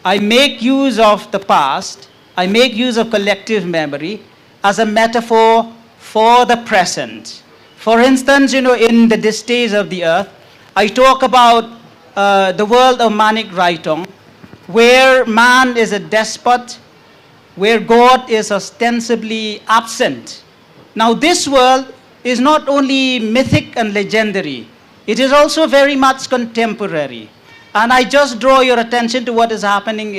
I make use of the past. I make use of collective memory as a metaphor for the present. For instance, you know, in The Distaste of the Earth, I talk about the world of Manik Raitong, where man is a despot, where God is ostensibly absent. Now, this world is not only mythic and legendary, it is also very much contemporary. And I just draw your attention to what is happening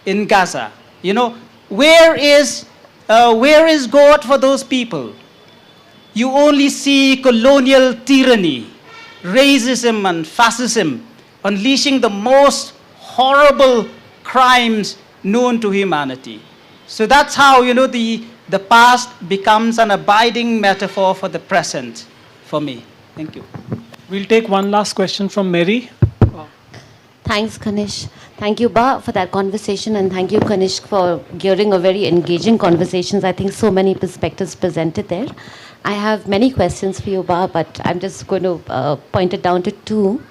in Gaza. You know, where is God for those people? You only see colonial tyranny, racism and fascism, unleashing the most horrible crimes known to humanity. So that's how, you know, the past becomes an abiding metaphor for the present for me. Thank you. We'll take one last question from Mary. Thanks, Kanish. Thank you, Ba, for that conversation, and thank you, Kanish, for gearing a very engaging conversations. I think so many perspectives presented there. I have many questions for you, Ba, but I'm just going to point it down to 2.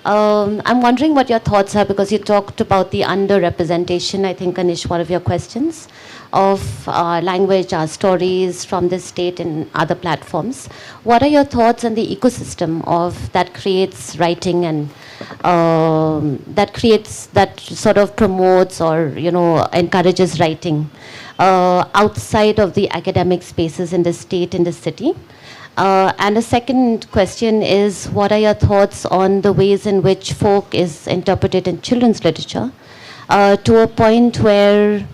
I'm wondering what your thoughts are, because you talked about the underrepresentation, I think, Kanish, one of your questions, of language, our stories from this state and other platforms. What are your thoughts on the ecosystem of that creates writing and that sort of promotes or, you know, encourages writing outside of the academic spaces in the state, in the city? And a second question is, what are your thoughts on the ways in which folk is interpreted in children's literature to a point where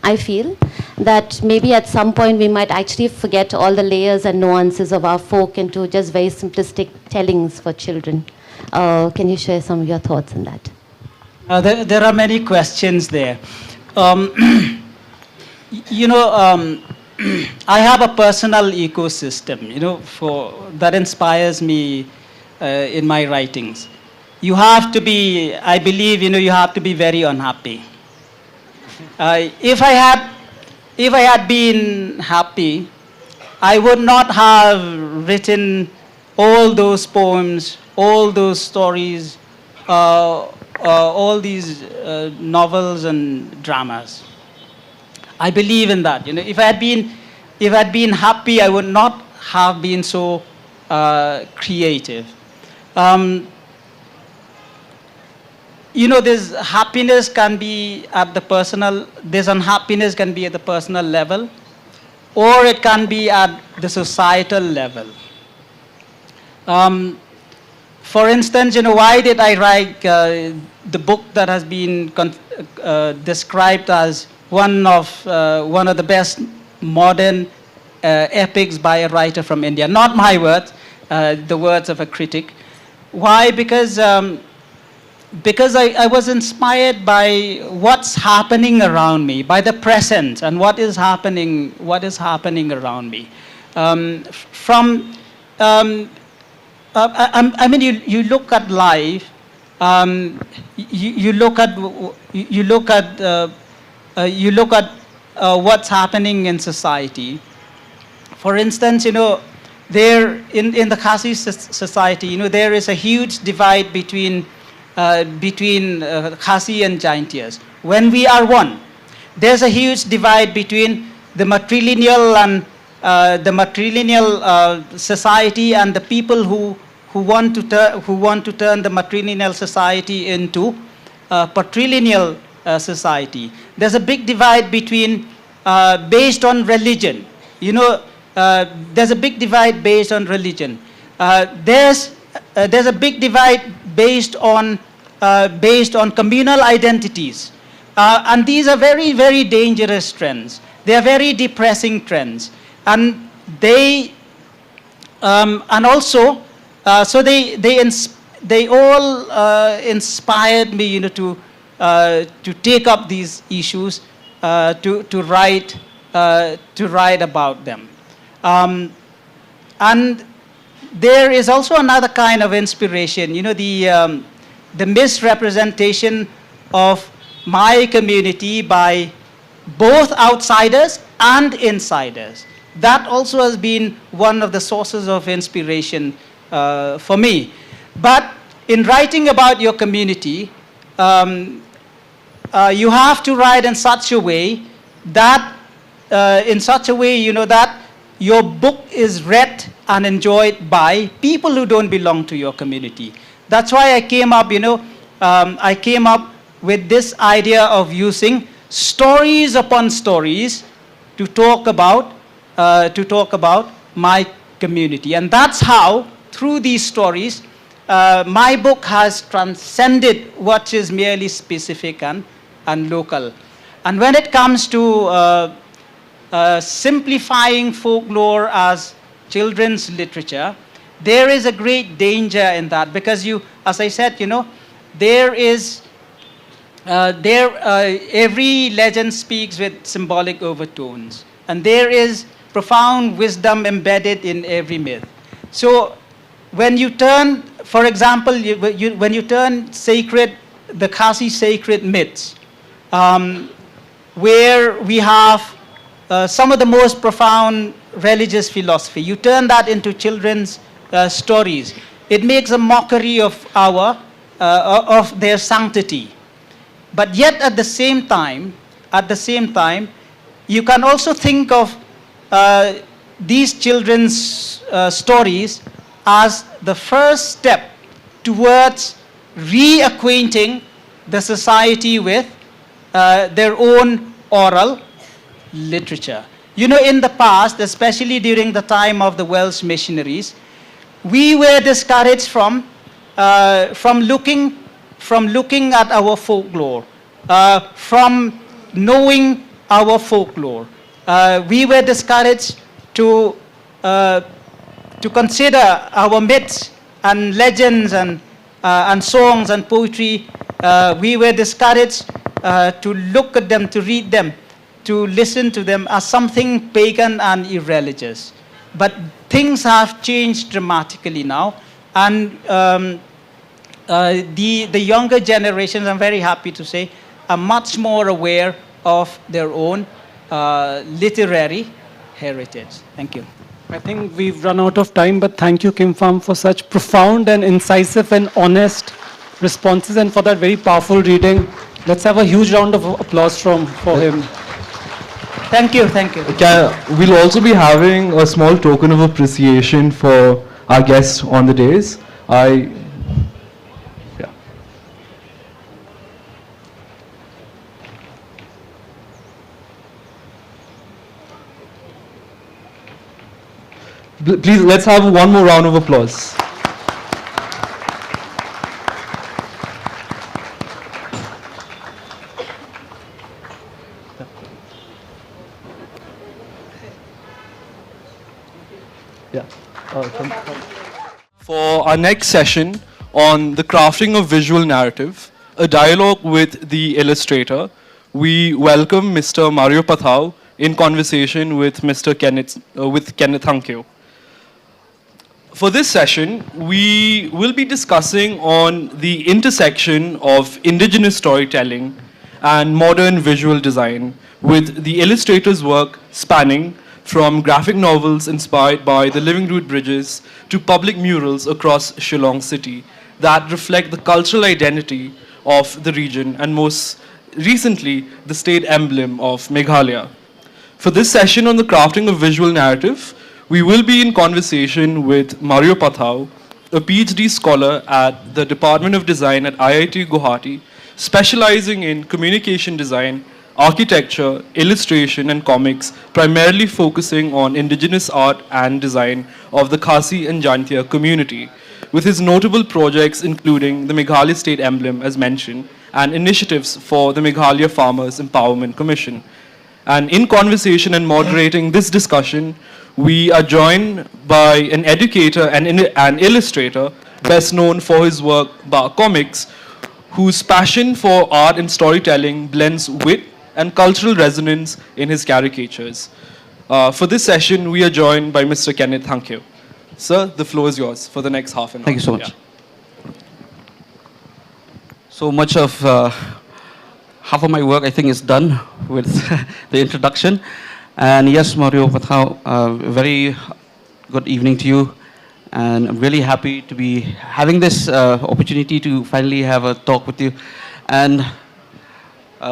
I feel that maybe at some point we might actually forget all the layers and nuances of our folk into just very simplistic tellings for children. Can you share some of your thoughts on that? There are many questions there. Um, I have a personal ecosystem, that inspires me in my writings. You have to be, I believe, you have to be very unhappy. If I had been happy, I would not have written all those poems, all those stories, all these novels and dramas. I believe in that. If I had been happy, I would not have been so creative. This happiness can be at the personal. This unhappiness can be at the personal level, or it can be at the societal level. For instance, why did I write the book that has been described as one of the best modern epics by a writer from India? Not my words, the words of a critic. Why? Because I was inspired by what's happening around me, by the present and what is happening around me. You look at life. You look at what's happening in society. For instance, there in the Khasi society, there is a huge divide between Khasi and Giantess. When we are one, there's a huge divide between the matrilineal and society and the people who want to turn the matrilineal society into patrilineal society. There's a big divide between based on religion. There's a big divide based on religion. There's a big divide based on communal identities, and these are very, very dangerous trends. They are very depressing trends, and they all inspired me, to take up these issues, to write about them. And there is also another kind of inspiration, the misrepresentation of my community by both outsiders and insiders. That also has been one of the sources of inspiration for me. But in writing about your community, you have to write in such a way that, that your book is read and enjoyed by people who don't belong to your community. That's why I came up, with this idea of using stories upon stories to talk about my community. And that's how, through these stories, my book has transcended what is merely specific and local. And when it comes to simplifying folklore as children's literature, there is a great danger in that, because as I said, every legend speaks with symbolic overtones, and there is profound wisdom embedded in every myth. So when you turn, for example, when you turn the Khasi sacred myths, where we have some of the most profound religious philosophy, you turn that into children's stories. It makes a mockery of their sanctity. But yet at the same time, you can also think of these children's stories as the first step towards reacquainting the society with their own oral literature. In the past, especially during the time of the Welsh missionaries, we were discouraged from looking at our folklore, from knowing our folklore. We were discouraged to consider our myths and legends and songs and poetry we were discouraged to look at them, to read them, to listen to them as something pagan and irreligious. But things have changed dramatically now, and the younger generations, I'm very happy to say, are much more aware of their own literary heritage. Thank you. I think we've run out of time, but thank you, Kim Pham, for such profound and incisive and honest responses, and for that very powerful reading. Let's have a huge round of applause for him. Thank you, thank you. We'll also be having a small token of appreciation for our guests on the days. Please, let's have one more round of applause. For our next session on the crafting of visual narrative, a dialogue with the illustrator, we welcome Mr. Mario Pathau in conversation with Mr. Kenneth Hankyo. For this session, we will be discussing on the intersection of indigenous storytelling and modern visual design, with the illustrator's work spanning from graphic novels inspired by the Living Root Bridges to public murals across Shillong city that reflect the cultural identity of the region and most recently the state emblem of Meghalaya. For this session on the crafting of visual narrative, we will be in conversation with Mario Pathau, a PhD scholar at the Department of Design at IIT Guwahati, specializing in communication design, architecture, illustration, and comics, primarily focusing on indigenous art and design of the Khasi and Jantia community, with his notable projects including the Meghalaya State Emblem, as mentioned, and initiatives for the Meghalaya Farmers Empowerment Commission. And in conversation and moderating this discussion, we are joined by an educator and an illustrator, best known for his work Bar Comics, whose passion for art and storytelling blends wit and cultural resonance in his caricatures. For this session, we are joined by Mr. Kenneth Hankyo. Sir, the floor is yours for the next half an hour. Thank you so much. So much of half of my work, I think, is done with the introduction. And yes, Mario Pathau, very good evening to you. And I'm really happy to be having this opportunity to finally have a talk with you. And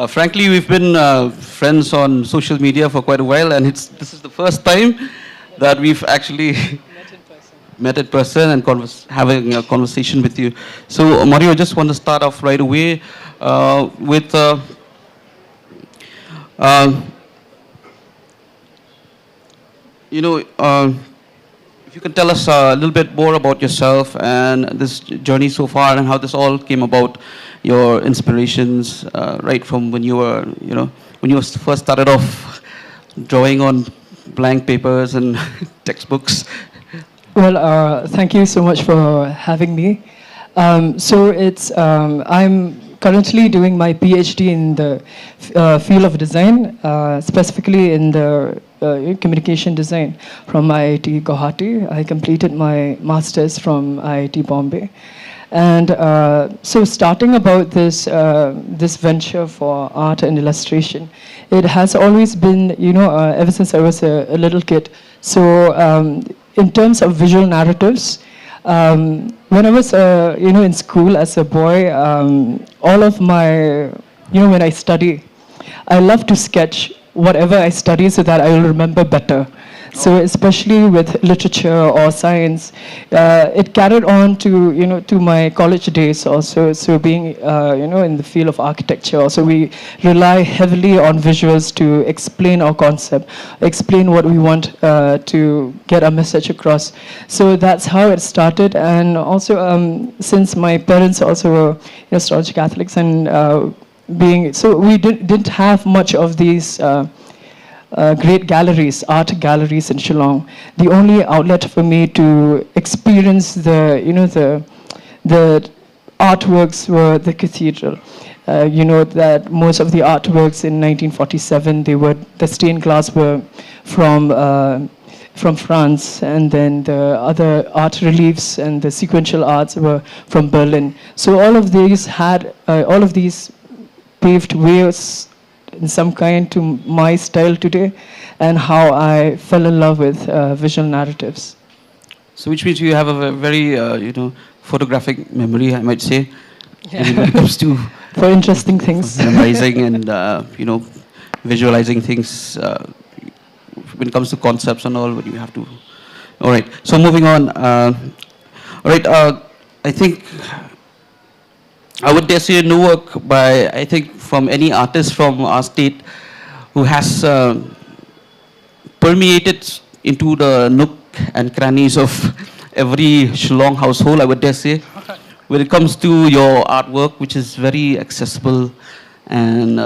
frankly, we've been friends on social media for quite a while, and this is the first time that we've actually met in person and having a conversation with you. So, Mario, I just want to start off right away with if you can tell us a little bit more about yourself and this journey so far and how this all came about, your inspirations, right from when you were, when you first started off drawing on blank papers and textbooks. Well, thank you so much for having me. I'm currently doing my PhD in the field of design, specifically in the communication design from IIT Guwahati. I completed my master's from IIT Bombay. And so starting about this venture for art and illustration, it has always been, ever since I was a little kid. So in terms of visual narratives, when I was, in school as a boy, all of my, when I study, I love to sketch whatever I study so that I will remember better. So especially with literature or science, it carried on to, to my college days also. So being, in the field of architecture, also we rely heavily on visuals to explain our concept, explain what we want to get a message across. So that's how it started. And also, since my parents also were, staunch Catholics, and so we didn't have much of these great galleries, art galleries in Shillong. The only outlet for me to experience the artworks were the cathedral. You know that most of the artworks in 1947, the stained glass were from France, and then the other art reliefs and the sequential arts were from Berlin. So all of these paved ways in some kind to my style today, and how I fell in love with visual narratives. So which means you have a very, photographic memory, I might say, when it comes to for interesting things, memorizing and visualizing things. When it comes to concepts and all, what you have to. All right. So moving on. All right. I think I would dare say no work by, I think, from any artist from our state who has permeated into the nook and crannies of every Shillong household, I would dare say, when it comes to your artwork, which is very accessible, and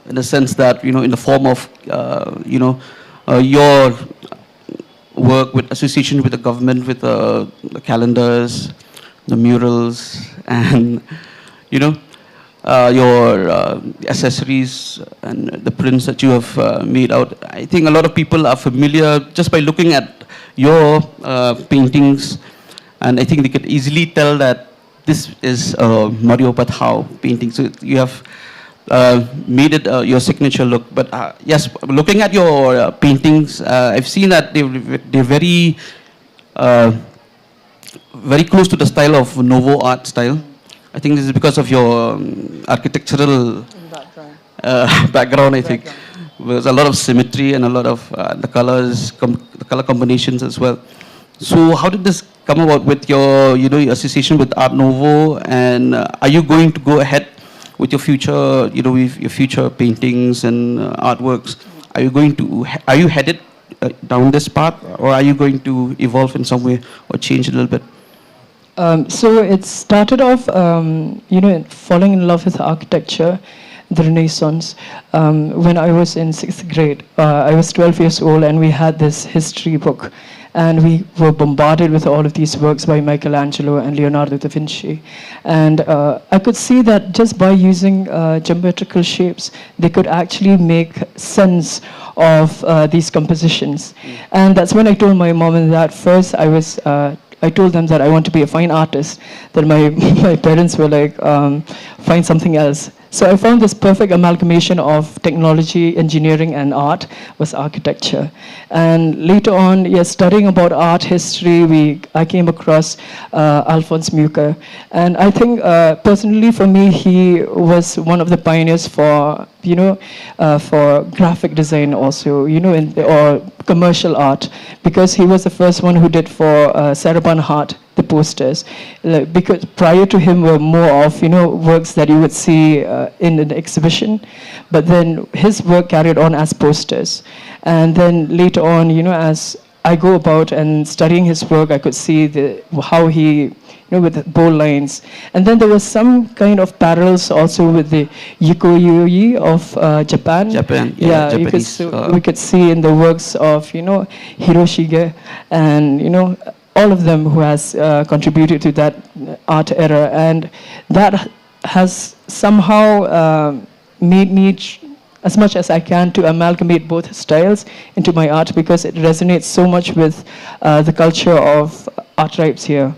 in the sense that, in the form of, your work with association with the government, with the calendars, the murals, and, your accessories and the prints that you have made out. I think a lot of people are familiar just by looking at your paintings, and I think they could easily tell that this is Mario Pathao painting. So you have made it your signature look. But yes, looking at your paintings, I've seen that they're very, very close to the style of Nouveau art style. I think this is because of your architectural background, I think. There's a lot of symmetry and a lot of the colors, the color combinations as well. So how did this come about with your, your association with Art Nouveau, and are you going to go ahead with your future, with your future paintings and artworks? Are you headed down this path, or are you going to evolve in some way or change a little bit? So it started off, falling in love with architecture, the Renaissance. When I was in 6th grade, I was 12 years old, and we had this history book. And we were bombarded with all of these works by Michelangelo and Leonardo da Vinci. And I could see that just by using geometrical shapes, they could actually make sense of these compositions. And that's when I told my mom and dad first I told them that I want to be a fine artist. Then my parents were like, find something else. So I found this perfect amalgamation of technology, engineering, and art was architecture. And later on, studying about art history, I came across Alphonse Mucha. And I think, personally for me, he was one of the pioneers for, for graphic design also, or commercial art, because he was the first one who did for Sarabhan Hart, the posters. Because prior to him were more of, works that you would see in an exhibition, but then his work carried on as posters. And then later on, as I go about and studying his work, I could see how he, with bold lines. And then there was some kind of parallels also with the Yukoi of Japan. Yeah, we could see in the works of, Hiroshige and, all of them who has contributed to that art era. And that has somehow made me, as much as I can, to amalgamate both styles into my art, because it resonates so much with the culture of art tribes here.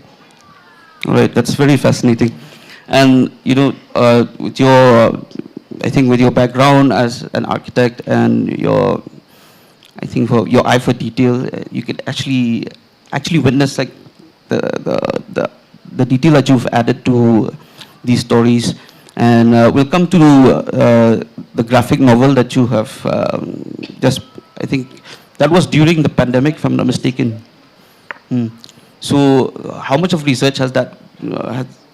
All right, that's very fascinating. And, with your, I think with your background as an architect and your, I think for your eye for detail, you could actually witness like the detail that you've added to these stories. And we'll come to the graphic novel that you have just, I think that was during the pandemic, if I'm not mistaken. So how much of research has that,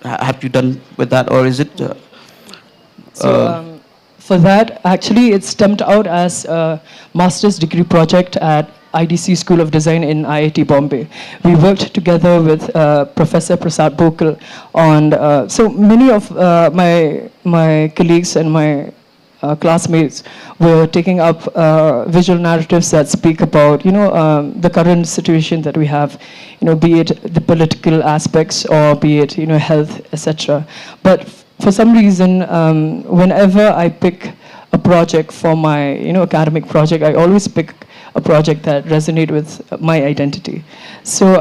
have you done with that, or is it? For that, actually, it stemmed out as a master's degree project at IDC School of Design in IIT Bombay. We worked together with Professor Prasad Bokal on, so many of my colleagues and my classmates were taking up visual narratives that speak about, the current situation that we have, be it the political aspects or be it, health, etc. But for some reason, whenever I pick a project for my, academic project, I always pick a project that resonates with my identity. So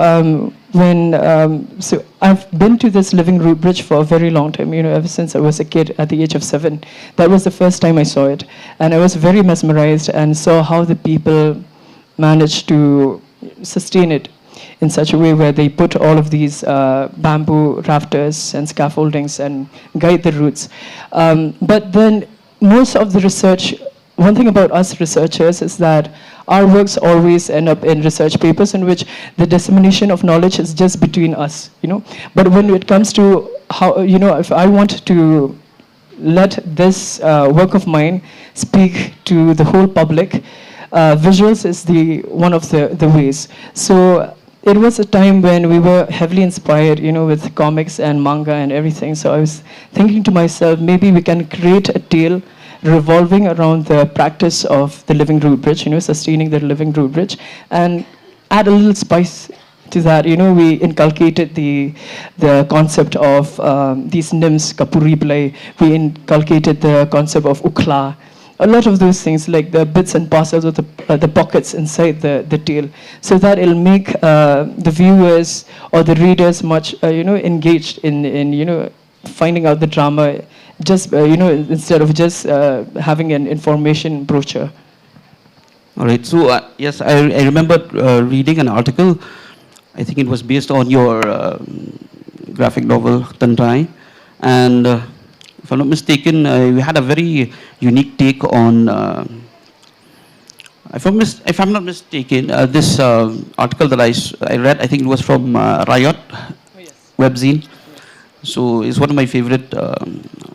so I've been to this Living Root Bridge for a very long time, ever since I was a kid at the age of 7. That was the first time I saw it. And I was very mesmerized and saw how the people managed to sustain it in such a way where they put all of these bamboo rafters and scaffoldings and guide the roots. But then most of the research, one thing about us researchers is that our works always end up in research papers in which the dissemination of knowledge is just between us, But when it comes to how, if I want to let this work of mine speak to the whole public, visuals is one of the ways. So it was a time when we were heavily inspired, with comics and manga and everything. So I was thinking to myself, maybe we can create a tale revolving around the practice of the Living Root Bridge, sustaining the Living Root Bridge, and add a little spice to that. We inculcated the concept of these nymphs, Kapuriblai. We inculcated the concept of Ukla. A lot of those things, like the bits and parcels of the pockets inside the tale, so that it'll make the viewers or the readers much, engaged in finding out the drama, just instead of just having an information brochure. All right. So yes, I remember reading an article. I think it was based on your graphic novel Tynrai, and if I'm not mistaken, you had a very unique take on. If I'm not mistaken, this article that I read, I think it was from Riot webzine. So it's one of my favorite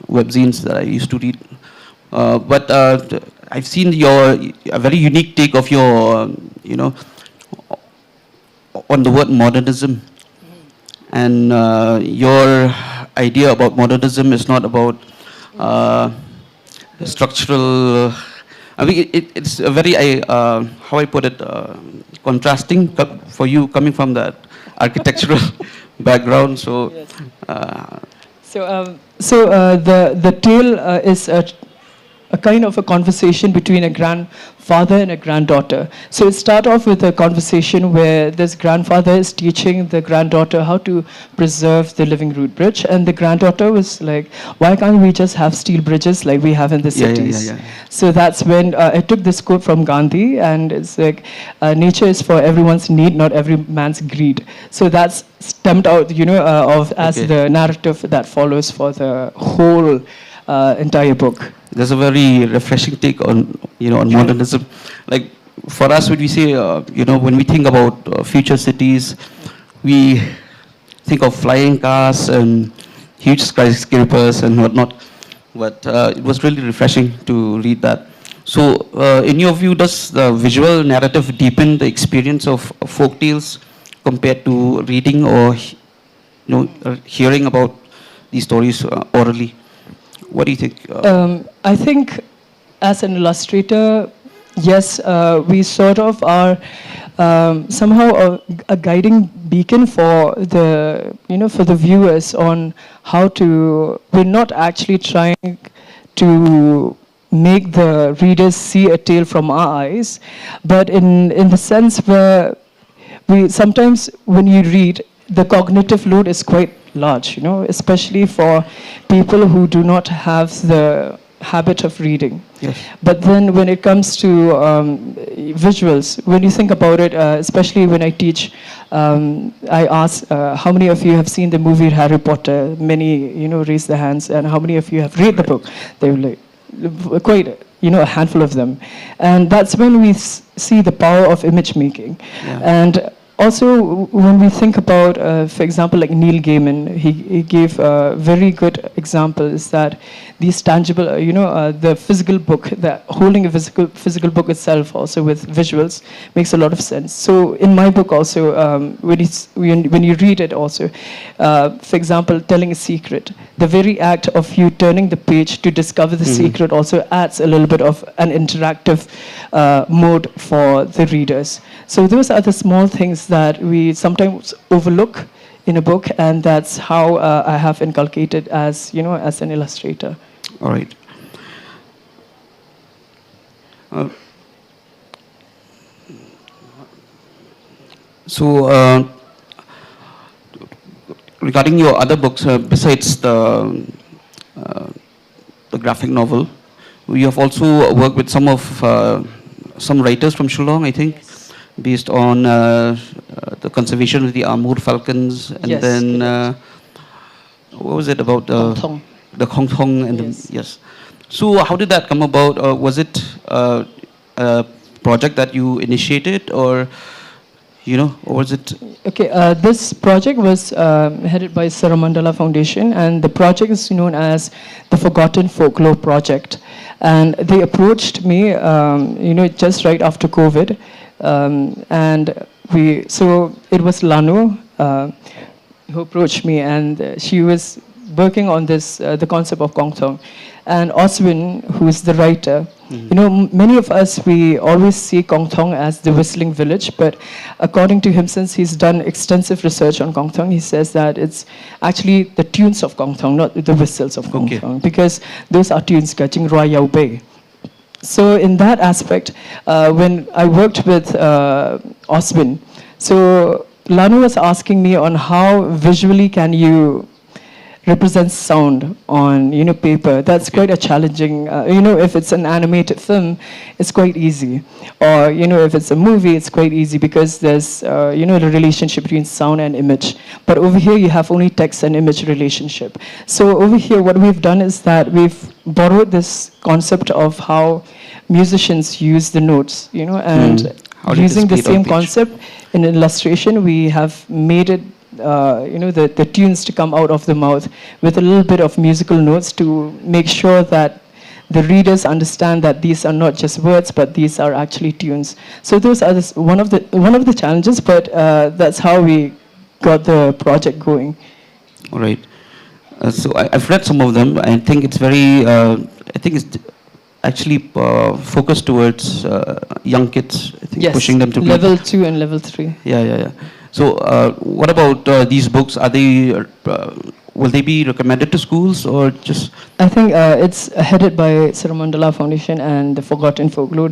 webzines that I used to read. But I've seen a very unique take of your, on the word modernism. And your idea about modernism is not about structural. I mean, it's a very, how I put it, contrasting for you coming from that architectural background. So, the tale is a kind of a conversation between a grandfather and a granddaughter. So it starts off with a conversation where this grandfather is teaching the granddaughter how to preserve the Living Root Bridge, and the granddaughter was like, why can't we just have steel bridges like we have in the cities? So that's when I took this quote from Gandhi, and it's like, nature is for everyone's need, not every man's greed. So that's stemmed out, as the narrative that follows for the whole entire book. There's a very refreshing take on, on modernism. Like for us, when we say, when we think about future cities, we think of flying cars and huge skyscrapers and whatnot. But it was really refreshing to read that. So, in your view, does the visual narrative deepen the experience of folk tales compared to reading or, hearing about these stories orally? What do you think? I think as an illustrator, yes, we sort of are somehow a guiding beacon for the, for the viewers on how to, we're not actually trying to make the readers see a tale from our eyes, but in the sense where we sometimes when you read, the cognitive load is quite large, especially for people who do not have the habit of reading. Yes. But then when it comes to visuals, when you think about it, especially when I teach, I ask, how many of you have seen the movie Harry Potter? Many, raise their hands. And how many of you have read the book? They were like, quite, a handful of them. And that's when we see the power of image making. Yeah. And also, when we think about, for example, like Neil Gaiman, he gave very good examples that these tangible, the physical book, that holding a physical book itself also with visuals makes a lot of sense. So in my book also, when you read it also, for example, telling a secret, the very act of you turning the page to discover the secret also adds a little bit of an interactive mode for the readers. So those are the small things that we sometimes overlook in a book, and that's how I have inculcated as as an illustrator. All right. So regarding your other books, besides the graphic novel, you have also worked with some writers from Shillong, I think, based on the conservation of the Amur falcons, and Yes, then what was it about Kongthong. the Kongthong and Yes. yes. So how did that come about? Was it a project that you initiated, or or was it? Okay, this project was headed by Saramandala Foundation, and the project is known as the Forgotten Folklore Project. And they approached me, just right after COVID, so it was Lanu who approached me, and she was working on this, the concept of Kongthong. And Oswin, who is the writer, many of us, we always see Kongthong as the whistling village, but according to him, since he's done extensive research on Kongthong, he says that it's actually the tunes of Kongthong, not the whistles of Kongthong, because those are tunes, ka Jinglong Yao Bei. So in that aspect, when I worked with Oswin, so Lanu was asking me on how visually can you represent sound on paper. That's quite a challenging, if it's an animated film, it's quite easy, or if it's a movie, it's quite easy because there's the relationship between sound and image. But over here you have only text and image relationship. So over here what we've done is that we've borrowed this concept of how musicians use the notes, and using the same concept in illustration, we have made it the tunes to come out of the mouth with a little bit of musical notes to make sure that the readers understand that these are not just words, but these are actually tunes. So those are one of the challenges, but that's how we got the project going. All right. So I've read some of them. I think it's very. I think it's actually focused towards young kids. I think, yes, pushing them to level 2 and level 3. Yeah. So what about these books? Are they will they be recommended to schools or just? I think it's headed by Saramandala Foundation and the Forgotten Folklore.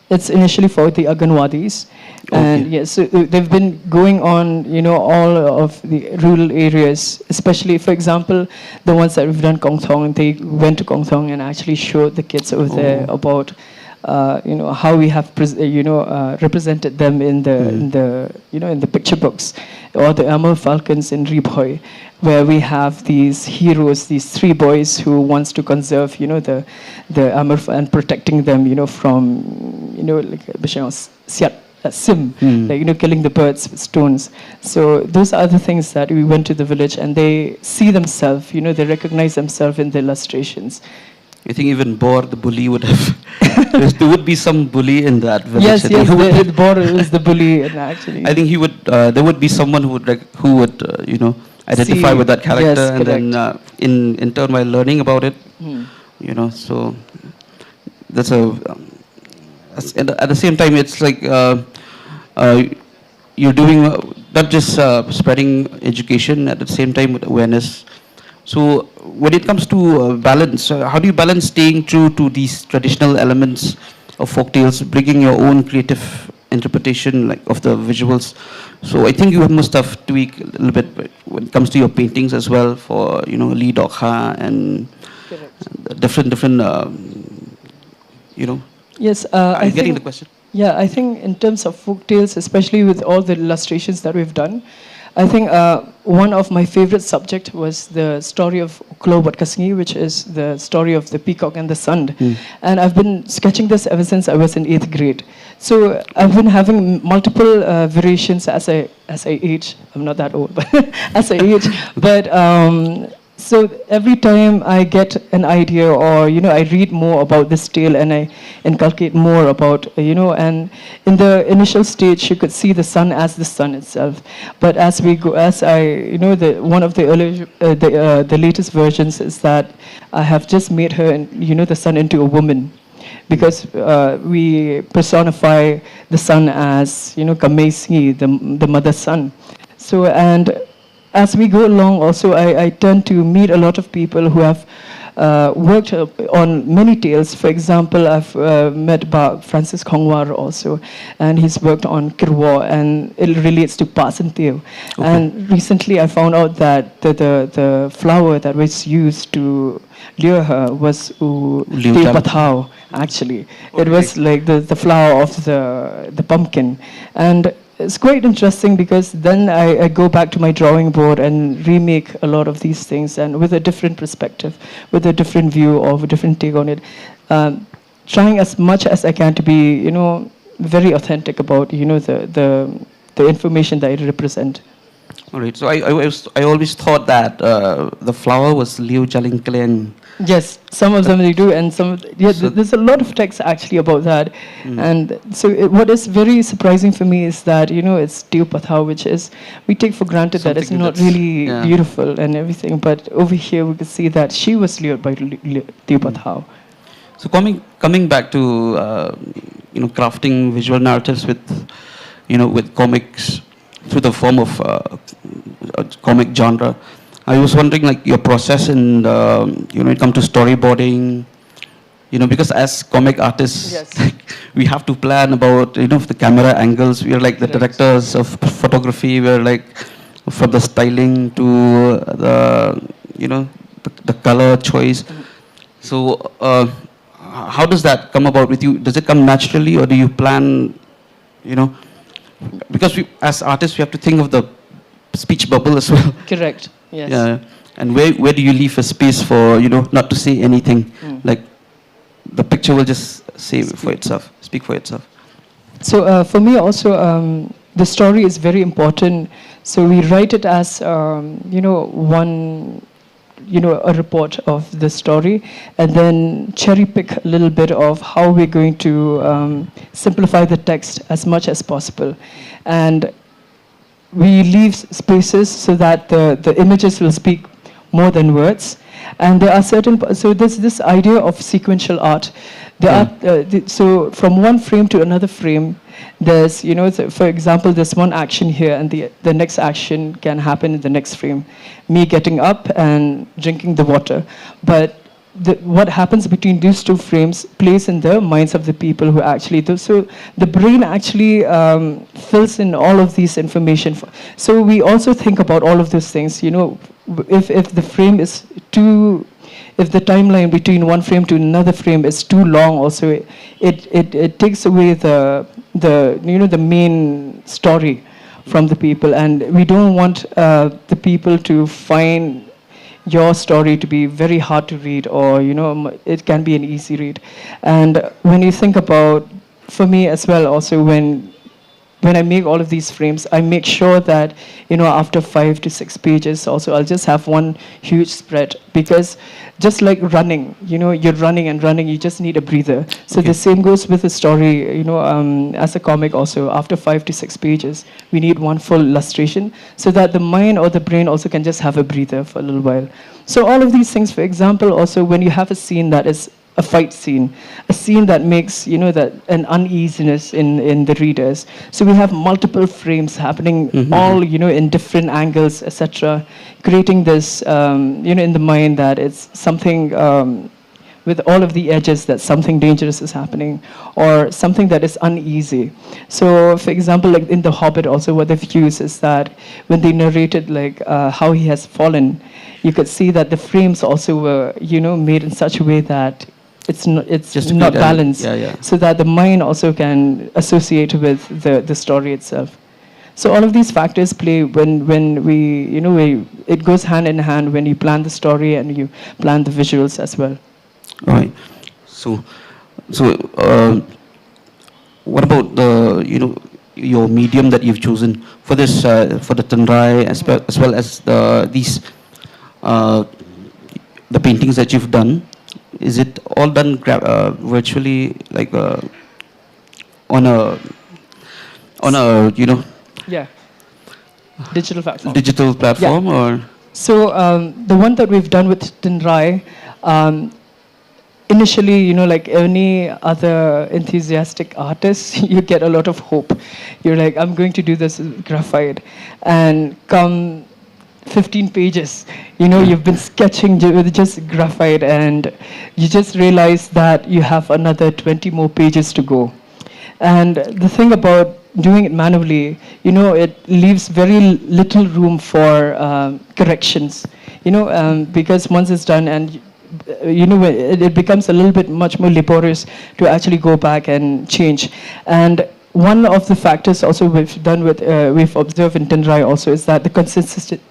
It's initially for the Aganwadis, and yes, so they've been going on, all of the rural areas, especially, for example, the ones that we've done Kongthong. They went to Kongthong and actually showed the kids over there about. How we have represented them in the picture books, or the Amur Falcons in Ribhoi, where we have these heroes, these 3 boys who wants to conserve the Amur and protecting them from sim, killing the birds with stones. So those are the things that we went to the village and they see themselves, they recognize themselves in the illustrations. I think even Bor, the bully, would have. There would be some bully in that village. Yes, Bor is the bully, actually. I think he would. There would be someone who would identify with that character, yes, and then in turn, while learning about it, so that's at the same time, it's like you're doing not just spreading education, at the same time with awareness. So when it comes to balance, how do you balance staying true to these traditional elements of folktales, bringing your own creative interpretation of the visuals? So I think you must have tweaked a little bit when it comes to your paintings as well for Lee Dokha and different Yes, are you getting the question? Yeah, I think in terms of folktales, especially with all the illustrations that we've done, I think one of my favorite subject was the story of Uklo Watkasngi, which is the story of the peacock and the sun. And I've been sketching this ever since I was in 8th grade. So I've been having multiple variations as I age. I'm not that old, but as I age. But so every time I get an idea, or I read more about this tale and I inculcate more about and in the initial stage you could see the sun as the sun itself. But as we go, as I the one of the early the latest versions is that I have just made her the sun into a woman, because we personify the sun as Kamesi, the mother sun. So and as we go along, also, I tend to meet a lot of people who have worked on many tales. For example, I've met Francis Kongwar also, and he's worked on Kirwa, and it relates to Pasanteo. Okay. And recently I found out that the flower that was used to lure her was Patao, actually. Okay. It was like the flower of the pumpkin. And it's quite interesting, because then I go back to my drawing board and remake a lot of these things, and with a different perspective, with a different view or a different take on it, trying as much as I can to be, very authentic about, the information that I represent. All right. So I always thought that the flower was Liu Jalingklen. Yes, some of them they do, and some there's a lot of text actually about that. And so what is very surprising for me is that it's Teo Pathao, which is we take for granted that it's not really beautiful and everything, but over here we can see that she was lured by Teo Pathao. So coming back to crafting visual narratives with with comics through the form of comic genre, I was wondering, like, your process in when it comes to storyboarding, because as comic artists, yes, we have to plan about the camera angles. We are like the directors of photography. We are like from the styling to the color choice. So how does that come about with you? Does it come naturally, or do you plan? Because we, as artists, we have to think of the speech bubble as well. Correct. Yes. Yeah. And where do you leave a space for not to say anything? Like the picture will just speak for itself. So for me also, the story is very important. So we write it as one a report of the story, and then cherry pick a little bit of how we're going to simplify the text as much as possible. And we leave spaces so that the images will speak more than words. And there are so there's this idea of sequential art. So from one frame to another frame, there's, for example, there's one action here, and the next action can happen in the next frame. Me getting up and drinking the water. But what happens between these two frames plays in the minds of the people who actually do. So the brain actually fills in all of these information. So we also think about all of those things. If the frame is if the timeline between one frame to another frame is too long, also it takes away the main story from the people, and we don't want the people to find your story to be very hard to read, or it can be an easy read. And when you think about, for me as well, also when I make all of these frames, I make sure that after 5 to 6 pages also I'll just have one huge spread, because just like running, you're running and running, you just need a breather. So the same goes with the story, as a comic also. After 5 to 6 pages, we need one full illustration so that the mind or the brain also can just have a breather for a little while. So all of these things, for example, also when you have a scene that is a fight scene, a scene that makes, that an uneasiness in the readers. So we have multiple frames happening, all, in different angles, etc., creating this, in the mind that it's something, with all of the edges, that something dangerous is happening, or something that is uneasy. So, for example, like in The Hobbit also, what they've used is that when they narrated like how he has fallen, you could see that the frames also were, made in such a way that it's not balanced, so that the mind also can associate with the story itself. So all of these factors play when we, it goes hand in hand when you plan the story and you plan the visuals as well. Right. So what about the, your medium that you've chosen for this, for the Tynrai, as well as the paintings that you've done? Is it all done virtually, like on a Yeah, digital platform. digital platform, or? So the one that we've done with Tynrai, initially, like any other enthusiastic artist, you get a lot of hope. You're like, I'm going to do this with graphite. And come 15 pages, you've been sketching with just graphite, and you just realize that you have another 20 more pages to go. And the thing about doing it manually, it leaves very little room for corrections, because once it's done, and it becomes a little bit much more laborious to actually go back and change. And one of the factors also we've observed in Tynrai also is that the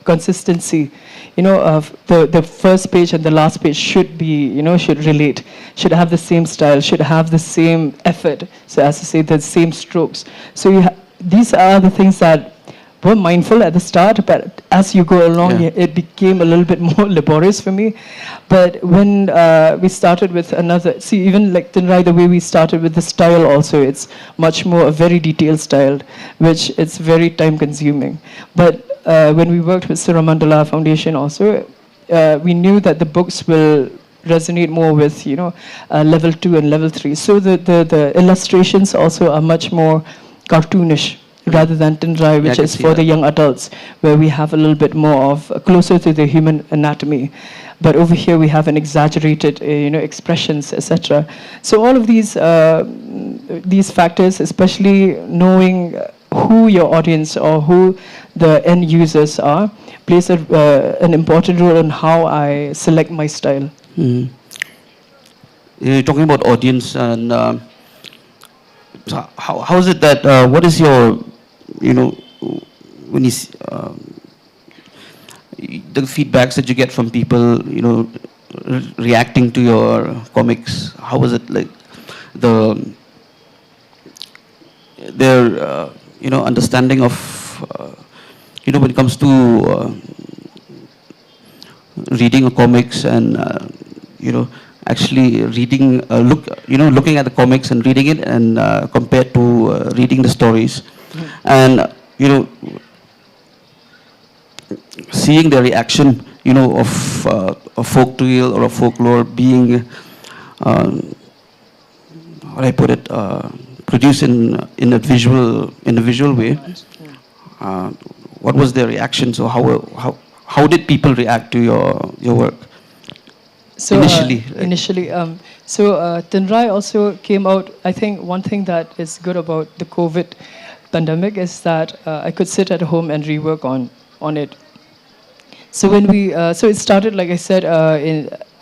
consistency, of the first page and the last page should be, should relate, should have the same style, should have the same effort. So as to say, the same strokes. So these are the things that were mindful at the start, but as you go along, it became a little bit more laborious for me. But when we started with even like Tynrai, the way we started with the style also, it's much more a very detailed style, which it's very time consuming. But when we worked with Suramandala Foundation also, we knew that the books will resonate more with, level 2 and level 3. So the illustrations also are much more cartoonish, rather than Tynrai, which is for the young adults, where we have a little bit more of closer to the human anatomy. But over here we have an exaggerated, expressions, etc. So all of these factors, especially knowing who your audience or who the end users are, plays an important role in how I select my style. Mm. You're talking about audience, and so how is it that, what is your, when you the feedbacks that you get from people, reacting to your comics? How is it like their understanding of when it comes to reading a comics and actually reading looking at the comics and reading it, and compared to reading the stories, and seeing the reaction of a folk tale or a folklore being how do I put it, produced in a visual way. What was their reaction? So how did people react to your work? So initially, Tynrai also came out. I think one thing that is good about the COVID pandemic is that I could sit at home and rework on it. So when so it started, like I said,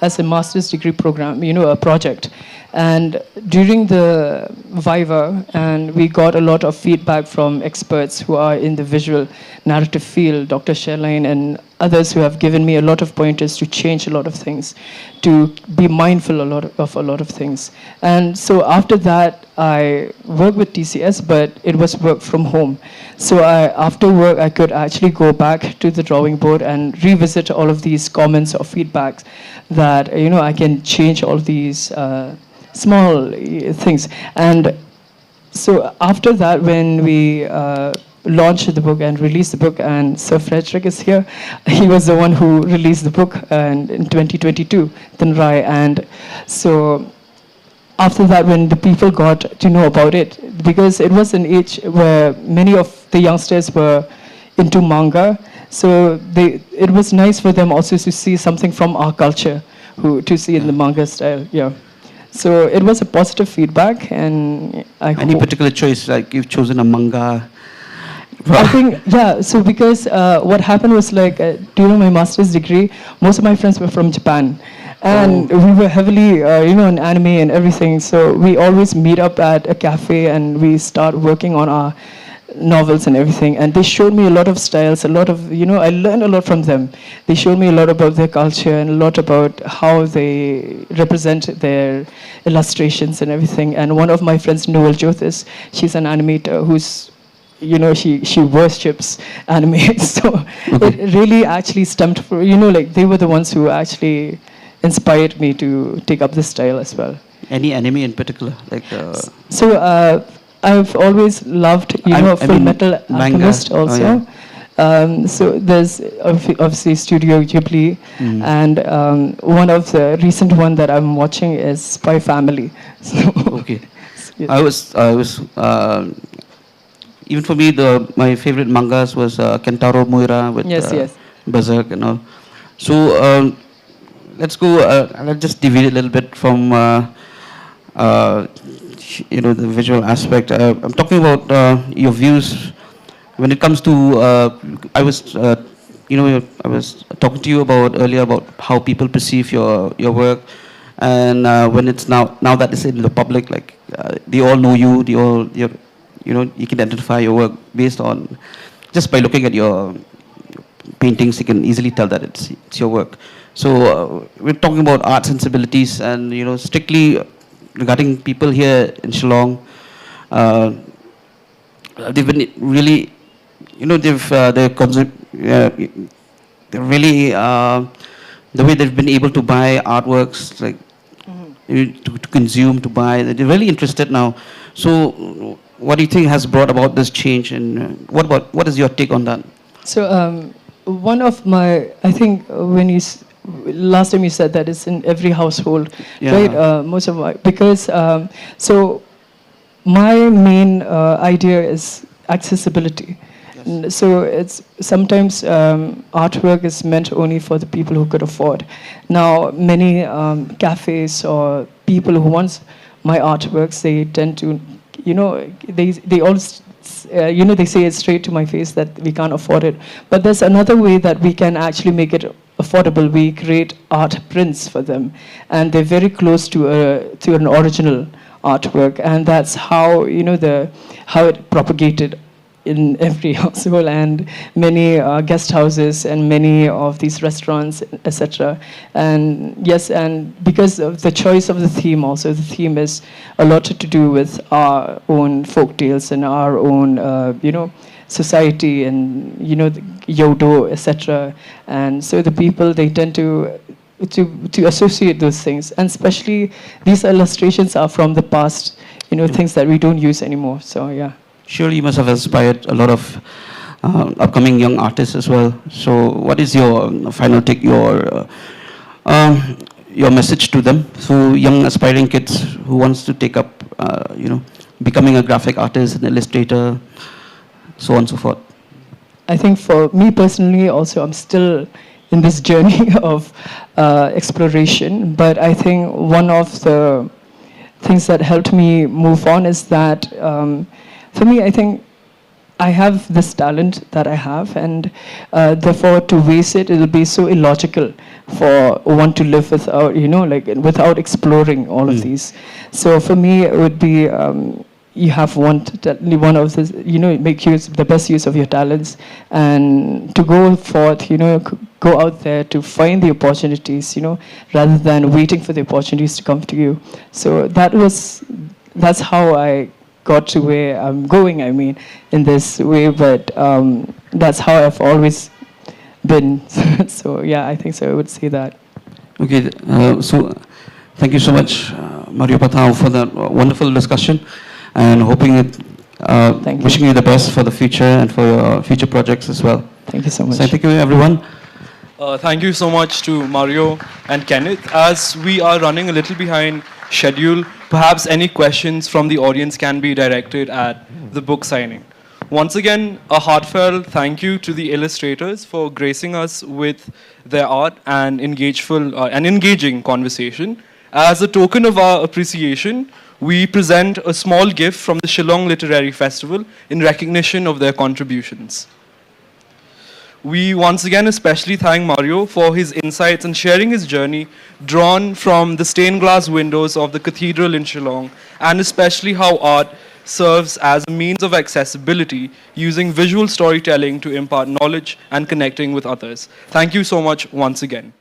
as a master's degree program, a project. And during the Viva, and we got a lot of feedback from experts who are in the visual narrative field, Dr. Sherline and others who have given me a lot of pointers to change a lot of things, to be mindful of a lot of things. And so after that, I worked with TCS, but it was work from home. So after work, I could actually go back to the drawing board and revisit all of these comments or feedbacks that, I can change all these small things. And so after that, when we launched the book and released the book, and Sir Frederick is here, he was the one who released the book in 2022, Tynrai. And so after that, when the people got to know about it, because it was an age where many of the youngsters were into manga, so it was nice for them also to see something from our culture, to see in the manga style. Yeah. So it was a positive feedback, and any particular choice, like you've chosen a manga? I think, yeah, so because what happened was, like, during my master's degree, most of my friends were from Japan. And we were heavily, in anime and everything. So we always meet up at a cafe and we start working on our novels and everything, and they showed me a lot of styles, a lot of, I learned a lot from them. They showed me a lot about their culture and a lot about how they represent their illustrations and everything. And one of my friends, Noel Jothis, she's an animator who's, she worships anime. So it really actually stemmed from, they were the ones who actually inspired me to take up this style as well. Any anime in particular? I've always loved, Full Metal Alchemist also. Oh, yeah. So there's obviously Studio Ghibli, and one of the recent one that I'm watching is Spy Family. So okay. Yes. I was even for me, my favorite mangas was Kentaro Moira with yes. Berserk and all. So let's go. Let's just deviate a little bit from the visual aspect. I'm talking about your views when it comes to. I was talking to you about earlier about how people perceive your work, and when it's now that it's in the public, like they all know you, you can identify your work based on just by looking at your paintings. You can easily tell that it's your work. So we're talking about art sensibilities, and strictly regarding people here in Shillong, they've been really, they're really the way they've been able to buy artworks, like to consume, to buy. They're really interested now. So what do you think has brought about this change, and what is your take on that? So one of my, I think when last time you said that it's in every household, right? Most of my, because so my main idea is accessibility. Yes. So it's sometimes artwork is meant only for the people who could afford. Now many cafes or people who want my artworks, they tend to, they all they say it straight to my face that we can't afford it. But there's another way that we can actually make it affordable. We create art prints for them, and they're very close to an original artwork, and that's how how it propagated in every household and many guest houses and many of these restaurants, etc. And yes, and because of the choice of the theme also, the theme is a lot to do with our own folk tales and our own, society and, the Yodo, etc. And so the people, they tend to associate those things. And especially these illustrations are from the past, things that we don't use anymore. So, yeah. Surely you must have inspired a lot of upcoming young artists as well. So what is your final take, your message to them? So young aspiring kids who wants to take up, becoming a graphic artist, an illustrator, so on and so forth. I think for me personally also, I'm still in this journey of exploration. But I think one of the things that helped me move on is that for me, I think I have this talent that I have, and therefore to waste it, it'll be so illogical for one to live without, without exploring all of these. So for me, it would be you have one of this, make the best use of your talents, and to go forth, go out there to find the opportunities, rather than waiting for the opportunities to come to you. So that's how I got to where I'm going, in this way, but that's how I've always been. So yeah, I think so, I would say that. Okay, so thank you so much, Mario Patao, for that wonderful discussion, and wishing you the best for the future and for your future projects as well. Thank you so much. So thank you, everyone. Thank you so much to Mario and Kenneth. As we are running a little behind schedule, perhaps any questions from the audience can be directed at the book signing. Once again, a heartfelt thank you to the illustrators for gracing us with their art and engaging conversation. As a token of our appreciation, we present a small gift from the Shillong Literary Festival in recognition of their contributions. We once again especially thank Mario for his insights and sharing his journey drawn from the stained glass windows of the cathedral in Shillong, and especially how art serves as a means of accessibility, using visual storytelling to impart knowledge and connecting with others. Thank you so much once again.